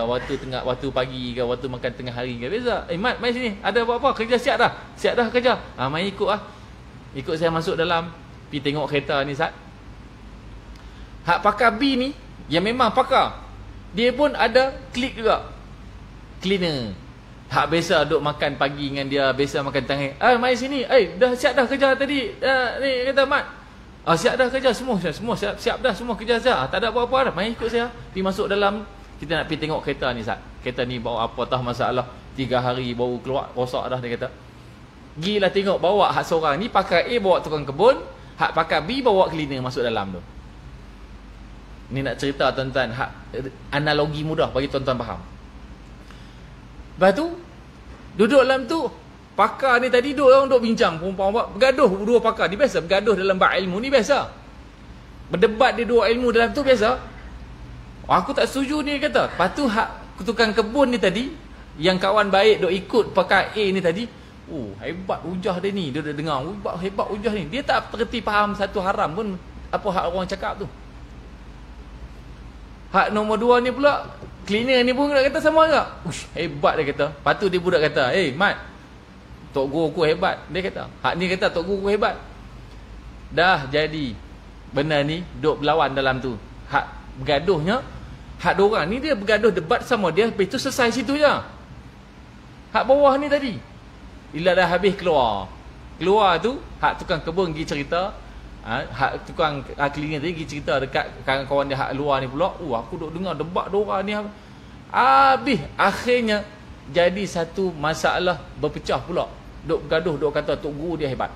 waktu pagi ke, waktu makan tengah hari ke, biasa. Mat, mari sini, ada apa-apa, kerja siap dah kerja. Mari ikut saya masuk dalam, pergi tengok kereta ni Sat. Hak pakar B ni, yang memang pakar, dia pun ada klik juga, cleaner. Hak biasa duk makan pagi dengan dia, biasa makan tengah. Mari sini, dah siap dah kerja tadi. Ni kata Mat, siap dah kerja, semua siap dah, semua kerja siap. Tak ada apa-apa dah, mari ikut saya. Pergi masuk dalam, kita nak pergi tengok kereta ni Sat. Kereta ni bawa apa tah masalah, 3 hari baru keluar, rosak dah, dia kata. Gilah tengok, bawa hak seorang ni, pakar A bawa tukang kebun, hak pakar B bawa cleaner masuk dalam tu. Ni nak cerita tuan-tuan, hak analogi mudah bagi tuan-tuan faham. Lepas tu, duduk dalam tu, pakar ni tadi duk bincang, bergaduh 2 pakar. Ni biasa bergaduh dalam bab ilmu ni biasa. Berdebat dia dua ilmu dalam tu biasa. Aku tak setuju ni kata. Lepas tu hak tukang kebun ni tadi, yang kawan baik duk ikut pakai A ni tadi, oh hebat hujah dia ni. Dia dah dengar, hebat hujah ni. Dia tak terti faham satu haram pun apa hak orang cakap tu. Hak nombor dua ni pula, cleaner ni pun nak kata sama juga. Ush, hebat dia kata. Lepas tu dia budak kata, Mat, Tok Guru aku hebat. Dia kata, hak ni kata Tok Guru aku hebat. Dah jadi benda ni duk berlawan dalam tu. Hak bergaduhnya, hak diorang ni dia bergaduh debat sama dia, lepas tu selesai situ je. Hak bawah ni tadi, bila dah habis keluar tu, hak tukang kebun pergi cerita, hak tukang cleaner tadi pergi cerita dekat kawan-kawan dia hak luar ni pula. Aku duk dengar debat diorang ni. Habis akhirnya jadi satu masalah berpecah pula. Duk bergaduh, duk kata Tok Guru dia hebat.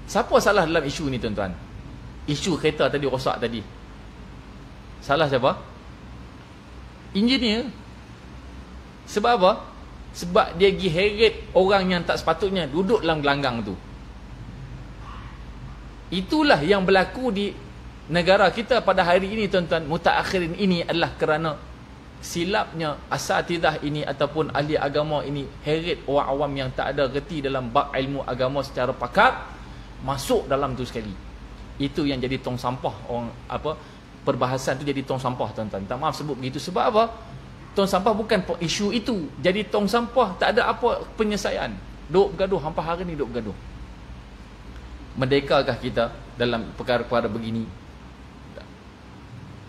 Siapa salah dalam isu ni tuan-tuan? Isu kereta tadi rosak tadi, salah siapa? Engineer. Sebab apa? Sebab dia pergi heret orang yang tak sepatutnya duduk dalam gelanggang tu. Itulah yang berlaku di negara kita pada hari ini tuan-tuan. Mutaakhirin ini adalah kerana silapnya asatidah ini ataupun ahli agama ini heret orang awam yang tak ada reti dalam bab ilmu agama secara pakar, masuk dalam tu sekali. Itu yang jadi tong sampah orang perbahasan tu jadi tong sampah tuan-tuan. Tak maaf sebut begitu sebab apa? Tong sampah bukan isu itu. Jadi tong sampah tak ada apa penyelesaian. Duk bergaduh hampa hari ni duk bergaduh. Merdekakah kita dalam perkara-perkara begini?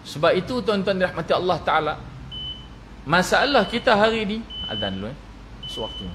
Sebab itu tuan-tuan dirahmati Allah Taala, masalah kita hari ni, azan dulu sewaktu.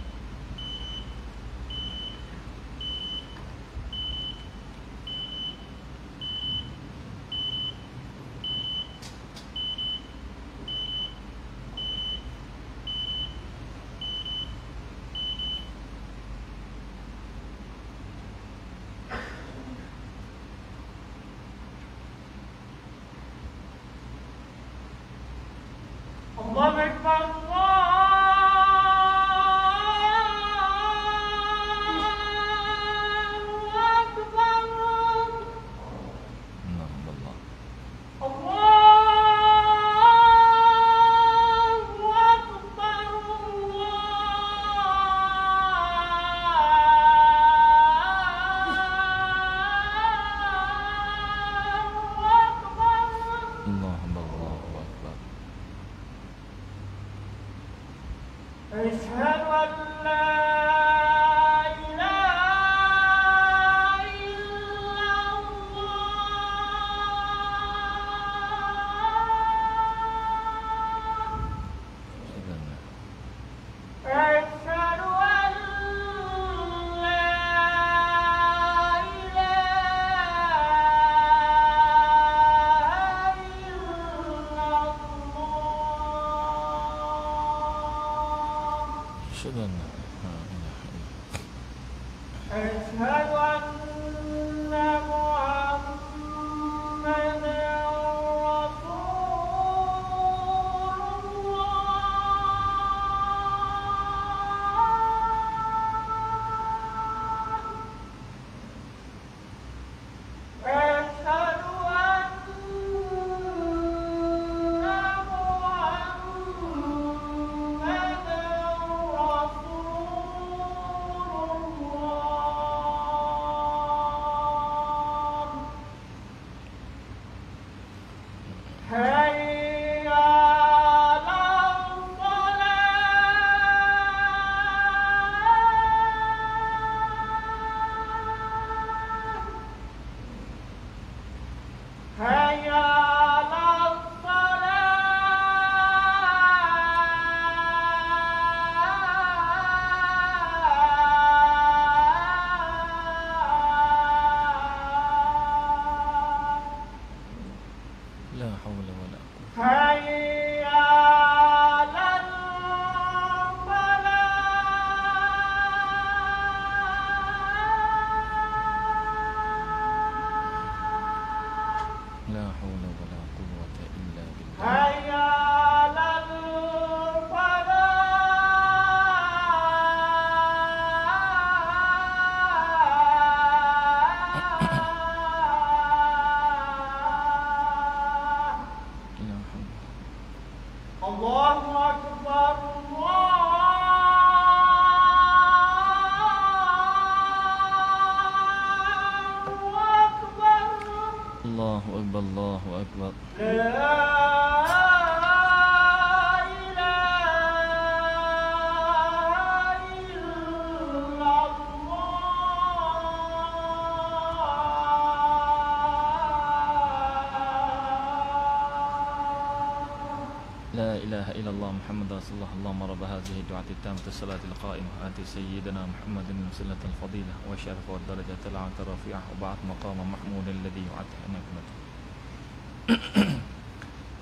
محمد رسول الله اللهم رب هذه الدعاة التامة الصلاة القائمة آت سيدنا محمد وسيلة الفضيلة والشرف والدرجة العلى الرفيعة وبعث مقام محمود الذي وعدته إنك متى.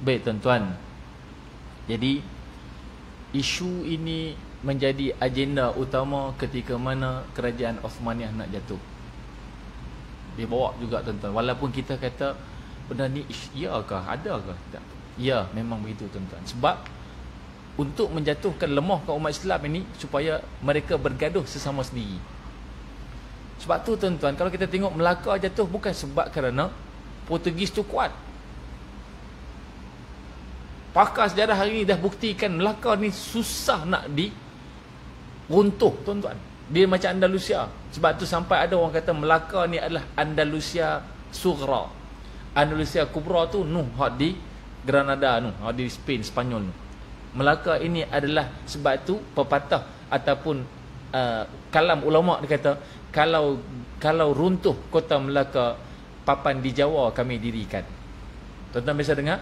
Baik tuan-tuan, jadi isu ini menjadi agenda utama ketika mana kerajaan Osmaniyah nak jatuh. Dia bawa juga tuan-tuan, walaupun kita kata benda ni iyakah, adakah? Tak. Ya, memang begitu tuan-tuan. Sebab untuk menjatuhkan lemahkan umat Islam ini supaya mereka bergaduh sesama sendiri. Sebab tu tuan-tuan, kalau kita tengok Melaka jatuh bukan sebab kerana Portugis tu kuat. Pakar sejarah hari ini dah buktikan Melaka ni susah nak diruntuh tuan-tuan. Dia macam Andalusia. Sebab tu sampai ada orang kata Melaka ni adalah Andalusia Sughra. Andalusia Kubra tu hak di Granada hak di Spain, Spanyol tu. Melaka ini adalah, sebab tu pepatah ataupun kalam ulama' dia kata kalau runtuh kota Melaka, papan di Jawa kami dirikan. Tuan-tuan biasa dengar?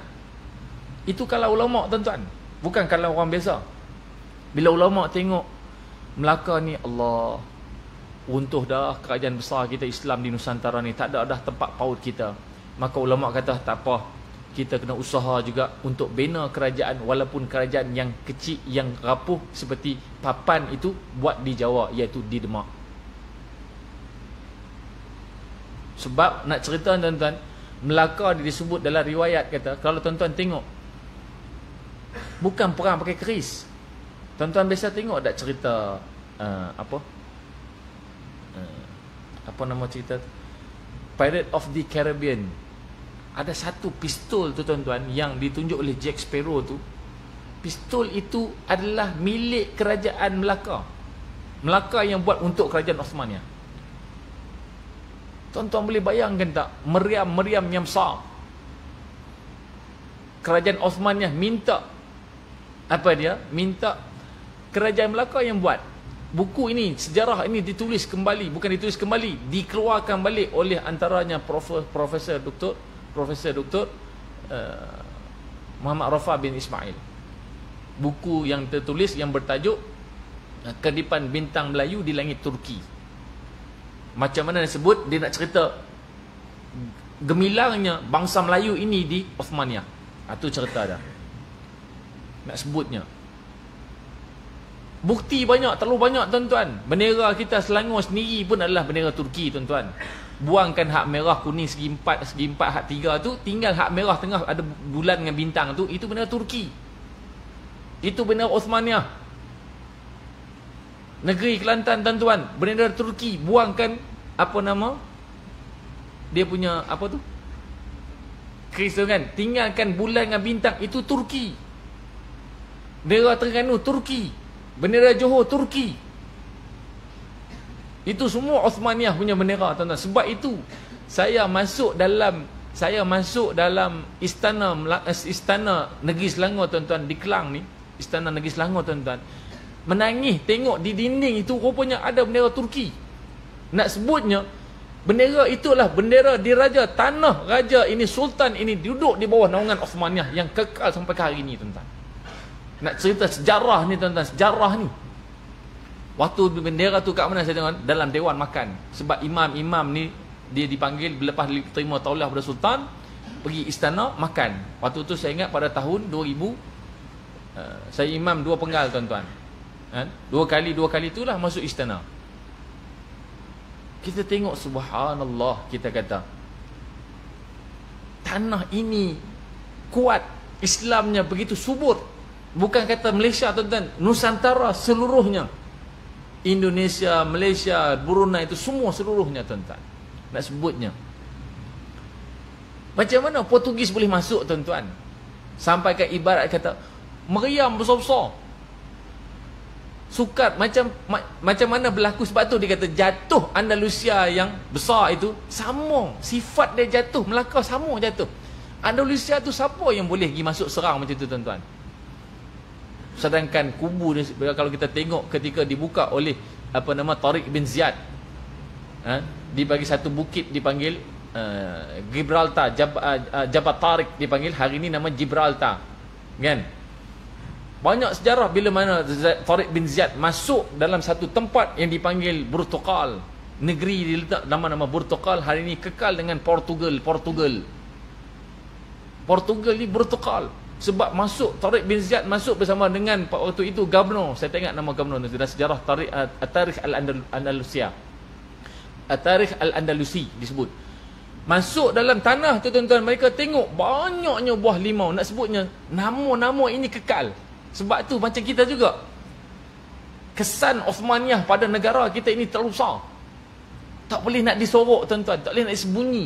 Itu kalau ulama' tuan-tuan, bukan kalau orang biasa. Bila ulama' tengok Melaka ni, Allah, runtuh dah kerajaan besar kita Islam di Nusantara ni, tak ada dah tempat paut kita. Maka ulama' kata tak apa, kita kena usaha juga untuk bina kerajaan, walaupun kerajaan yang kecil, yang rapuh seperti papan itu, buat di Jawa, iaitu di Demak. Sebab nak cerita tuan-tuan, Melaka disebut dalam riwayat kata, kalau tuan-tuan tengok, bukan perang pakai keris. Tuan-tuan biasa tengok tak cerita apa nama cerita Pirate of the Caribbean. Ada satu pistol tu tuan-tuan yang ditunjuk oleh Jack Sparrow tu. Pistol itu adalah milik kerajaan Melaka. Melaka yang buat untuk kerajaan Osmaniyah. Tuan-tuan boleh bayangkan tak, meriam-meriam yang besar. Kerajaan Osmaniyah minta minta kerajaan Melaka yang buat. Buku ini, sejarah ini ditulis kembali, bukan ditulis kembali, dikeluarkan balik oleh antaranya Profesor Dr. Muhammad Rafa bin Ismail. Buku yang tertulis yang bertajuk Kedipan Bintang Melayu di Langit Turki. Macam mana dia sebut, dia nak cerita gemilangnya bangsa Melayu ini di Osmaniyah. Itu cerita dah. Nak sebutnya. Bukti banyak, terlalu banyak tuan-tuan. Bendera kita Selangor sendiri pun adalah bendera Turki tuan-tuan. Buangkan hak merah, kuning, segi empat, hak tiga tu, tinggal hak merah tengah ada bulan dengan bintang tu, itu bendera Turki. Itu bendera Osmaniyah. Negeri Kelantan tuan-tuan, bendera Turki. Buangkan dia punya keris tu kan, tinggalkan bulan dengan bintang, itu Turki. Bendera Terengganu Turki. Bendera Johor Turki. Itu semua Osmaniyah punya bendera tuan-tuan. Sebab itu saya masuk dalam istana Negeri Selangor tuan-tuan, di Kelang ni, istana Negeri Selangor tuan-tuan. Menangis tengok di dinding itu rupanya ada bendera Turki. Nak sebutnya bendera itulah bendera diraja, tanah raja ini, sultan ini duduk di bawah naungan Osmaniyah yang kekal sampai ke hari ini tuan-tuan. Nak cerita sejarah ni tuan-tuan, sejarah ni. Waktu bendera tu kat mana saya tengok? Dalam Dewan Makan. Sebab imam-imam ni dia dipanggil lepas terima tauliah pada sultan, pergi istana makan. Waktu tu saya ingat pada tahun 2000, saya imam 2 penggal tuan-tuan. Dua kali itulah masuk istana. Kita tengok, subhanallah, kita kata tanah ini kuat, Islamnya begitu subur. Bukan kata Malaysia tuan-tuan, Nusantara seluruhnya, Indonesia, Malaysia, Brunei, itu semua seluruhnya tuan-tuan. Nak sebutnya, macam mana Portugis boleh masuk tuan-tuan, sampai ke ibarat kata meriam besar-besar, sukat macam mana berlaku. Sebab tu dia kata jatuh Andalusia yang besar itu sama, sifat dia jatuh Melaka sama jatuh. Andalusia tu siapa yang boleh pergi masuk serang macam tu tuan-tuan? Sedangkan kubu ni, kalau kita tengok ketika dibuka oleh Tariq bin Ziyad, dibagi satu bukit dipanggil Gibraltar, Jabal Tariq dipanggil, hari ini nama Gibraltar, kan? Banyak sejarah bila mana Tariq bin Ziyad masuk dalam satu tempat yang dipanggil Portugal. Negeri diletak nama-nama Portugal hari ini kekal dengan Portugal ni Portugal. Sebab masuk Tariq bin Ziyad masuk bersama dengan waktu itu Gubernur. Saya tak ingat nama Gubernur itu dalam sejarah At-Tarikh Al-Andalusia. At-Tarikh Al-Andalusi disebut. Masuk dalam tanah tu tuan-tuan, mereka tengok banyaknya buah limau. Nak sebutnya nama-nama ini kekal. Sebab tu macam kita juga, kesan Osmaniyah pada negara kita ini terlalu besar. Tak boleh nak disorok tuan-tuan, tak boleh nak disembunyi.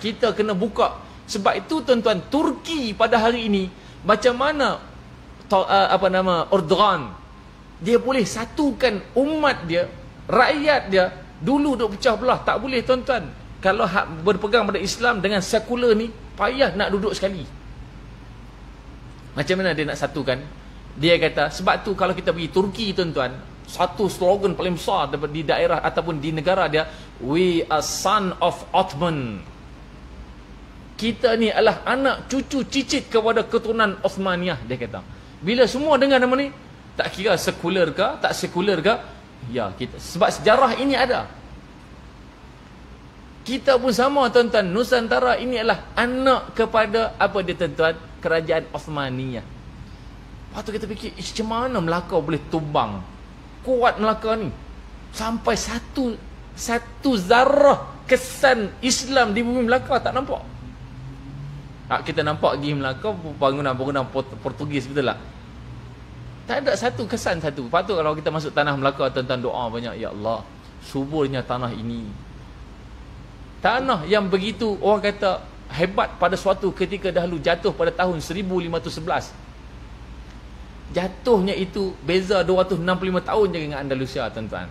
Kita kena buka. Sebab itu tuan-tuan, Turki pada hari ini macam mana Erdogan dia boleh satukan umat dia, rakyat dia. Dulu duk pecah belah, tak boleh tuan-tuan. Kalau berpegang pada Islam dengan sekular ni, payah nak duduk sekali. Macam mana dia nak satukan? Dia kata, sebab tu kalau kita pergi Turki tuan-tuan, satu slogan paling besar di daerah ataupun di negara dia, we are son of Ottoman. Kita ni adalah anak cucu cicit kepada keturunan Osmaniyah, dia kata. Bila semua dengar nama ni, tak kira sekular ke, tak sekular ke, ya kita, sebab sejarah ini ada. Kita pun sama tuan-tuan, Nusantara ini adalah anak kepada apa dia tuan-tuan? Kerajaan Osmaniyah. Lepas tu kita fikir, macam mana Melaka boleh tumbang? Kuat Melaka ni. Sampai satu zarah kesan Islam di bumi Melaka tak nampak. Kita nampak pergi Melaka, bangunan-bangunan Portugis, betul tak? Tak ada satu kesan satu. Lepas tu kalau kita masuk tanah Melaka, tuan-tuan doa banyak, ya Allah, suburnya tanah ini. Tanah yang begitu orang kata hebat pada suatu ketika dahulu jatuh pada tahun 1511. Jatuhnya itu beza 265 tahun je dengan Andalusia tuan-tuan.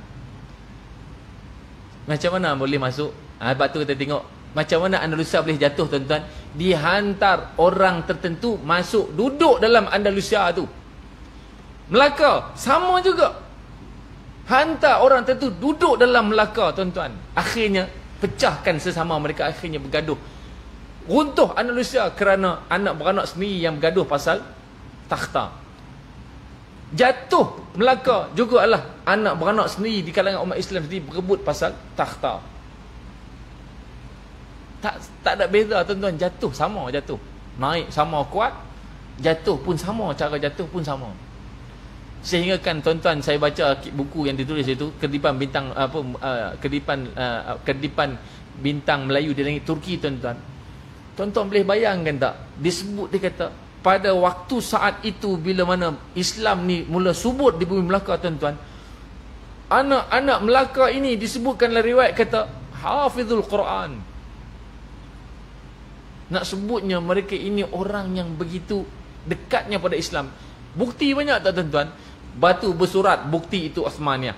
Macam mana boleh masuk? Sebab tu kita tengok macam mana Andalusia boleh jatuh tuan-tuan. Dihantar orang tertentu masuk duduk dalam Andalusia tu. Melaka sama juga. Hantar orang tertentu duduk dalam Melaka tuan-tuan. Akhirnya pecahkan sesama mereka, akhirnya bergaduh. Runtuh Andalusia kerana anak beranak sendiri yang bergaduh pasal takhta. Jatuh Melaka juga adalah anak beranak sendiri di kalangan umat Islam sendiri berebut pasal takhta. Tak ada beza tuan-tuan, jatuh sama jatuh. Naik sama kuat, jatuh pun sama, cara jatuh pun sama. Sehingga kan tuan-tuan, saya baca buku yang ditulis itu, Kedipan Bintang Kedipan Bintang Melayu di Langit Turki tuan-tuan. Tuan-tuan boleh bayangkan tak? Disebut, dia kata pada waktu saat itu bila mana Islam ni mula subur di bumi Melaka tuan-tuan, anak-anak Melaka ini disebutkan dalam riwayat kata hafizul Quran. Nak sebutnya mereka ini orang yang begitu dekatnya pada Islam. Bukti banyak tak tuan-tuan? Batu bersurat, bukti itu Osmaniyah.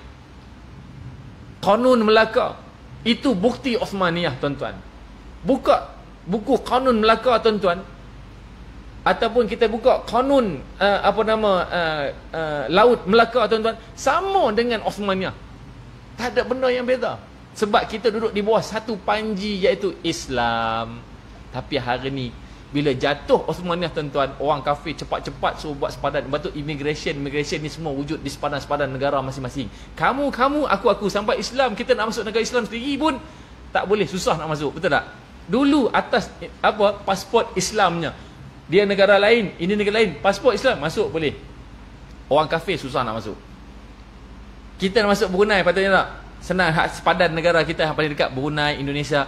Kanun Melaka, itu bukti Osmaniyah tuan-tuan. Buka buku Kanun Melaka tuan-tuan, ataupun kita buka kanun Laut Melaka tuan-tuan, sama dengan Osmaniyah. Tak ada benda yang beza. Sebab kita duduk di bawah satu panji, iaitu Islam. Tapi hari ni bila jatuh Osmaniyah tuan-tuan, orang kafir cepat-cepat suruh buat sepadan. Lepas tu immigration ni semua wujud di sepadan-sepadan negara masing-masing. Kamu, aku sampai Islam, kita nak masuk negara Islam sendiri pun tak boleh, susah nak masuk, betul tak? Dulu atas pasport Islamnya, dia negara lain, ini negara lain, pasport Islam masuk boleh. Orang kafir susah nak masuk. Kita nak masuk Brunei patutnya tak? Senang, sepadan negara kita yang paling dekat, Brunei, Indonesia.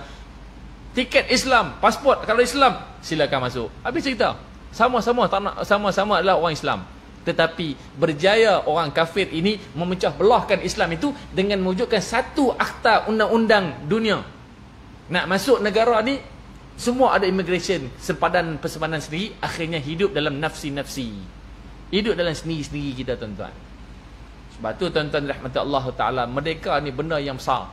Tiket Islam, pasport kalau Islam, silakan masuk. Habis cerita. Sama-sama adalah orang Islam. Tetapi berjaya orang kafir ini memecah belahkan Islam itu dengan mewujudkan satu akta undang-undang dunia. Nak masuk negara ni semua ada immigration, persepadan sendiri. Akhirnya hidup dalam nafsi-nafsi, hidup dalam sendiri-sendiri kita tuan-tuan. Sebab tu tuan-tuan rahmat Allah Ta'ala, merdeka ni benda yang besar.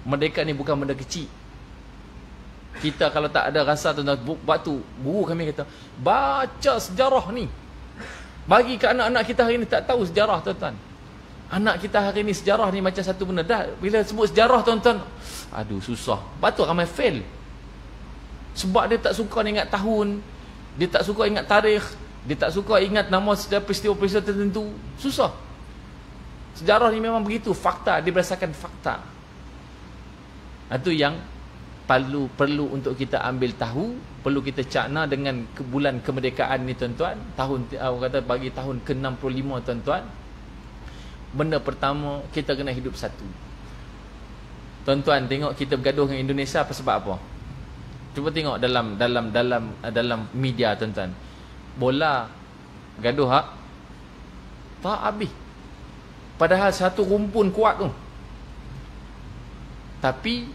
Merdeka ni bukan benda kecil. Kita kalau tak ada rasa tuan-tuan, waktu guru kami kata, baca sejarah ni. Bagi ke anak-anak kita hari ni tak tahu sejarah tuan-tuan. Anak kita hari ni sejarah ni macam satu benda. Dah bila sebut sejarah tuan-tuan, aduh susah. Betul ramai fail. Sebab dia tak suka ingat tahun, dia tak suka ingat tarikh, Dia tak suka ingat nama peristiwa-peristiwa tertentu. Susah. Sejarah ni memang begitu, fakta, dia berdasarkan fakta. Itu yang perlu untuk kita ambil tahu, perlu kita cakna dengan bulan kemerdekaan ni tuan-tuan, kata bagi tahun ke-65 tuan-tuan. Benda pertama, kita kena hidup satu. Tuan-tuan tengok kita bergaduh dengan Indonesia sebab apa? Cuba tengok dalam media tuan-tuan. Bola gaduh tak habis. Padahal satu rumpun kuat tu. Tapi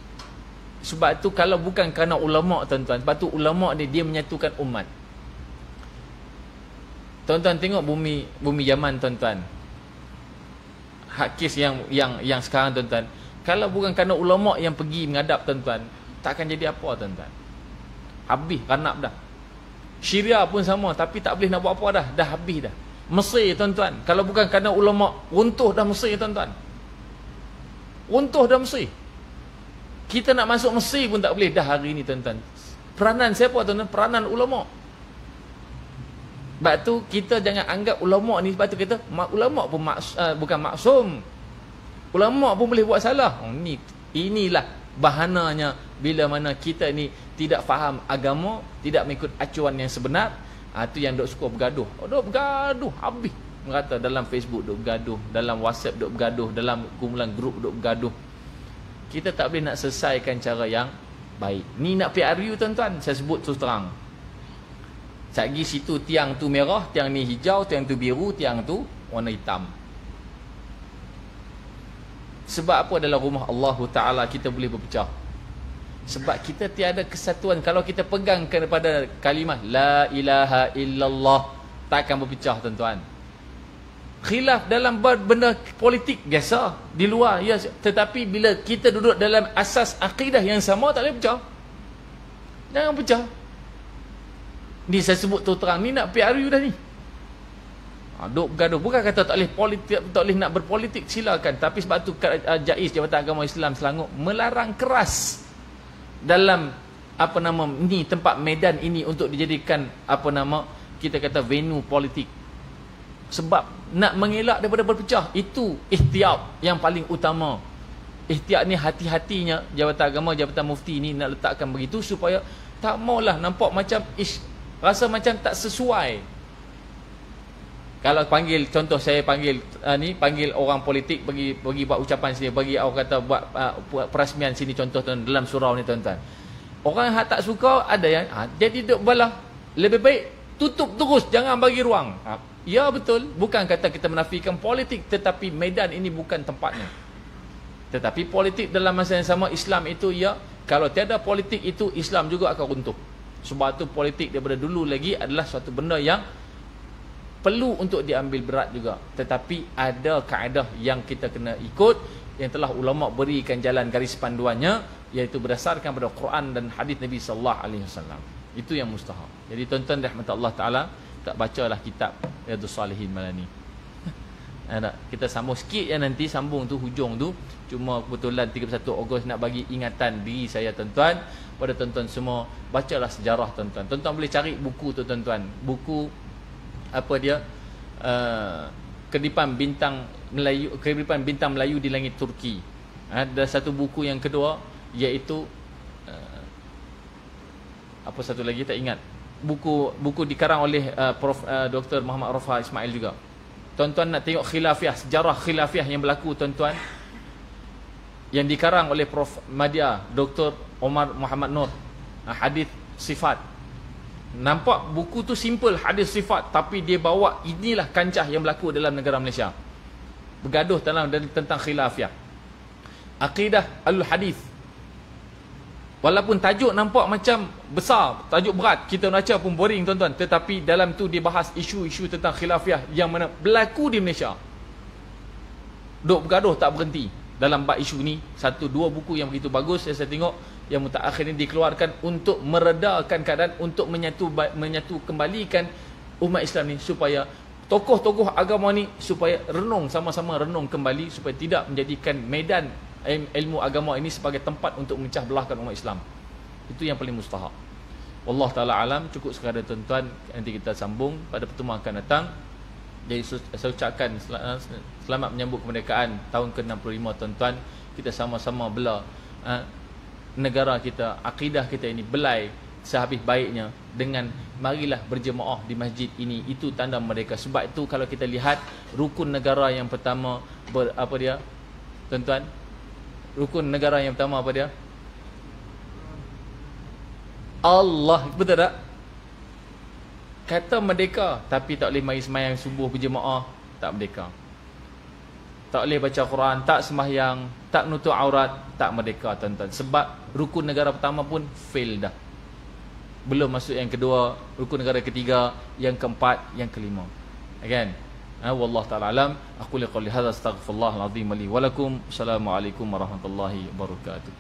sebab tu kalau bukan kerana ulama tuan-tuan, sebab tu ulama ni dia menyatukan umat. Tuan-tuan tengok bumi Yaman tuan-tuan. Hak kes yang sekarang tuan-tuan. Kalau bukan kerana ulama yang pergi menghadap tuan-tuan, tak akan jadi apa tuan-tuan. Habis ranap dah. Syria pun sama, tapi tak boleh nak buat apa dah. Dah habis dah. Mesir tuan-tuan, kalau bukan kerana ulama, runtuh dah Mesir tuan-tuan. Runtuh dah Mesir. Kita nak masuk Mesir pun tak boleh dah hari ni tuan-tuan. Peranan siapa tuan-tuan? Peranan ulama. Sebab tu kita jangan anggap ulama ni, sebab tu kita ulama pun bukan maksum. Ulama pun boleh buat salah. Inilah bahananya bila mana kita ni tidak faham agama, tidak mengikut acuan yang sebenar. Itu yang dok suka bergaduh. Dok bergaduh habis. Merata dalam Facebook dok bergaduh, dalam WhatsApp dok bergaduh, dalam kumpulan grup dok bergaduh. Kita tak boleh nak selesaikan cara yang baik. Ni nak PRU tuan-tuan, saya sebut terus terang. Sagi situ tiang tu merah, tiang ni hijau, tiang tu biru, tiang tu warna hitam. Sebab apa dalam rumah Allah Ta'ala kita boleh berpecah? Sebab kita tiada kesatuan. Kalau kita pegang kepada kalimah La ilaha illallah, tak akan berpecah tuan-tuan. Khilaf dalam benda politik biasa di luar, ya, tetapi bila kita duduk dalam asas akidah yang sama, tak boleh pecah. Jangan pecah. Ni saya sebut tu terang, ni nak PRU dah ni. Duk bergaduh. Bukan kata tak boleh politik, tak boleh nak berpolitik, silakan. Tapi sebab tu JAIS, Jabatan Agama Islam Selangor, melarang keras dalam ni tempat medan ini untuk dijadikan kita kata venue politik. Sebab nak mengelak daripada berpecah, itu ihtiyat yang paling utama. Ihtiyat ni hati-hatinya Jabatan Agama, Jabatan Mufti ni nak letakkan begitu supaya tak maulah nampak macam rasa macam tak sesuai. Kalau panggil, contoh saya panggil orang politik bagi buat ucapan sini, bagi orang kata buat perasmian sini, contoh dalam surau ni tuan-tuan. Orang yang tak suka ada yang jadi duk balah. Lebih baik tutup terus, jangan bagi ruang. Ya betul, bukan kata kita menafikan politik, tetapi medan ini bukan tempatnya. Tetapi politik dalam masa yang sama, Islam itu kalau tiada politik itu, Islam juga akan runtuh. Sebab tu politik daripada dulu lagi adalah suatu benda yang perlu untuk diambil berat juga. Tetapi ada kaedah yang kita kena ikut, yang telah ulama berikan jalan garis panduannya, iaitu berdasarkan pada Quran dan hadis Nabi sallallahu alaihi wasallam. Itu yang mustahab. Jadi tuan-tuan rahmat Allah Taala, tak bacalah kitab Riyadhus Salihin malam ni. Kita sambung sikit nanti sambung tu hujung tu. Cuma kebetulan 31 Ogos nak bagi ingatan diri saya tuan-tuan, pada tuan-tuan semua, bacalah sejarah tuan-tuan. Tuan-tuan boleh cari buku tu tuan-tuan. Buku Kedipan Bintang Melayu di Langit Turki. Ada satu buku yang kedua, iaitu apa satu lagi tak ingat. Buku dikarang oleh Prof Dr. Muhammad Rafa Ismail juga. Tuan-tuan nak tengok khilafiyah, sejarah khilafiyah yang berlaku tuan-tuan, yang dikarang oleh Prof Madya Dr. Omar Muhammad Nur, hadis sifat. Nampak buku tu simple, hadis sifat, tapi dia bawa inilah kancah yang berlaku dalam negara Malaysia. Bergaduh tentang khilafiyah. Aqidah al-hadis. Walaupun tajuk nampak macam besar, tajuk berat, kita baca pun boring tuan-tuan, tetapi dalam tu dia bahas isu-isu tentang khilafiyah yang mana berlaku di Malaysia. Duk bergaduh tak berhenti dalam bab isu ni. 1-2 buku yang begitu bagus saya tengok yang mutakhir ini dikeluarkan untuk meredakan keadaan, untuk menyatu kembalikan umat Islam ni, supaya tokoh-tokoh agama ni supaya renung, sama-sama renung kembali, supaya tidak menjadikan medan ilmu agama ini sebagai tempat untuk memecah belahkan umat Islam. Itu yang paling mustahak. Wallah ta'ala alam. Cukup sekadar tuan-tuan, nanti kita sambung pada pertemuan akan datang. Jadi saya ucapkan selamat menyambut kemerdekaan tahun ke-65 tuan-tuan. Kita sama-sama bela negara kita, akidah kita ini belai sehabis baiknya dengan marilah berjemaah di masjid ini. Itu tanda mereka. Sebab itu kalau kita lihat rukun negara yang pertama apa dia tuan-tuan? Rukun negara yang pertama apa dia? Allah, betul tak? Kata merdeka tapi tak boleh mari sembahyang subuh berjemaah, tak merdeka. Tak boleh baca Quran, tak sembahyang, tak menutup aurat, tak merdeka tuan-tuan. Sebab rukun negara pertama pun fail dah. Belum masuk yang kedua, rukun negara ketiga, yang keempat, yang kelima. Kan? Wallahu ta'ala alam. Aku liqauli hadza astaghfirullahal azim li wa lakum. Assalamualaikum warahmatullahi wabarakatuh.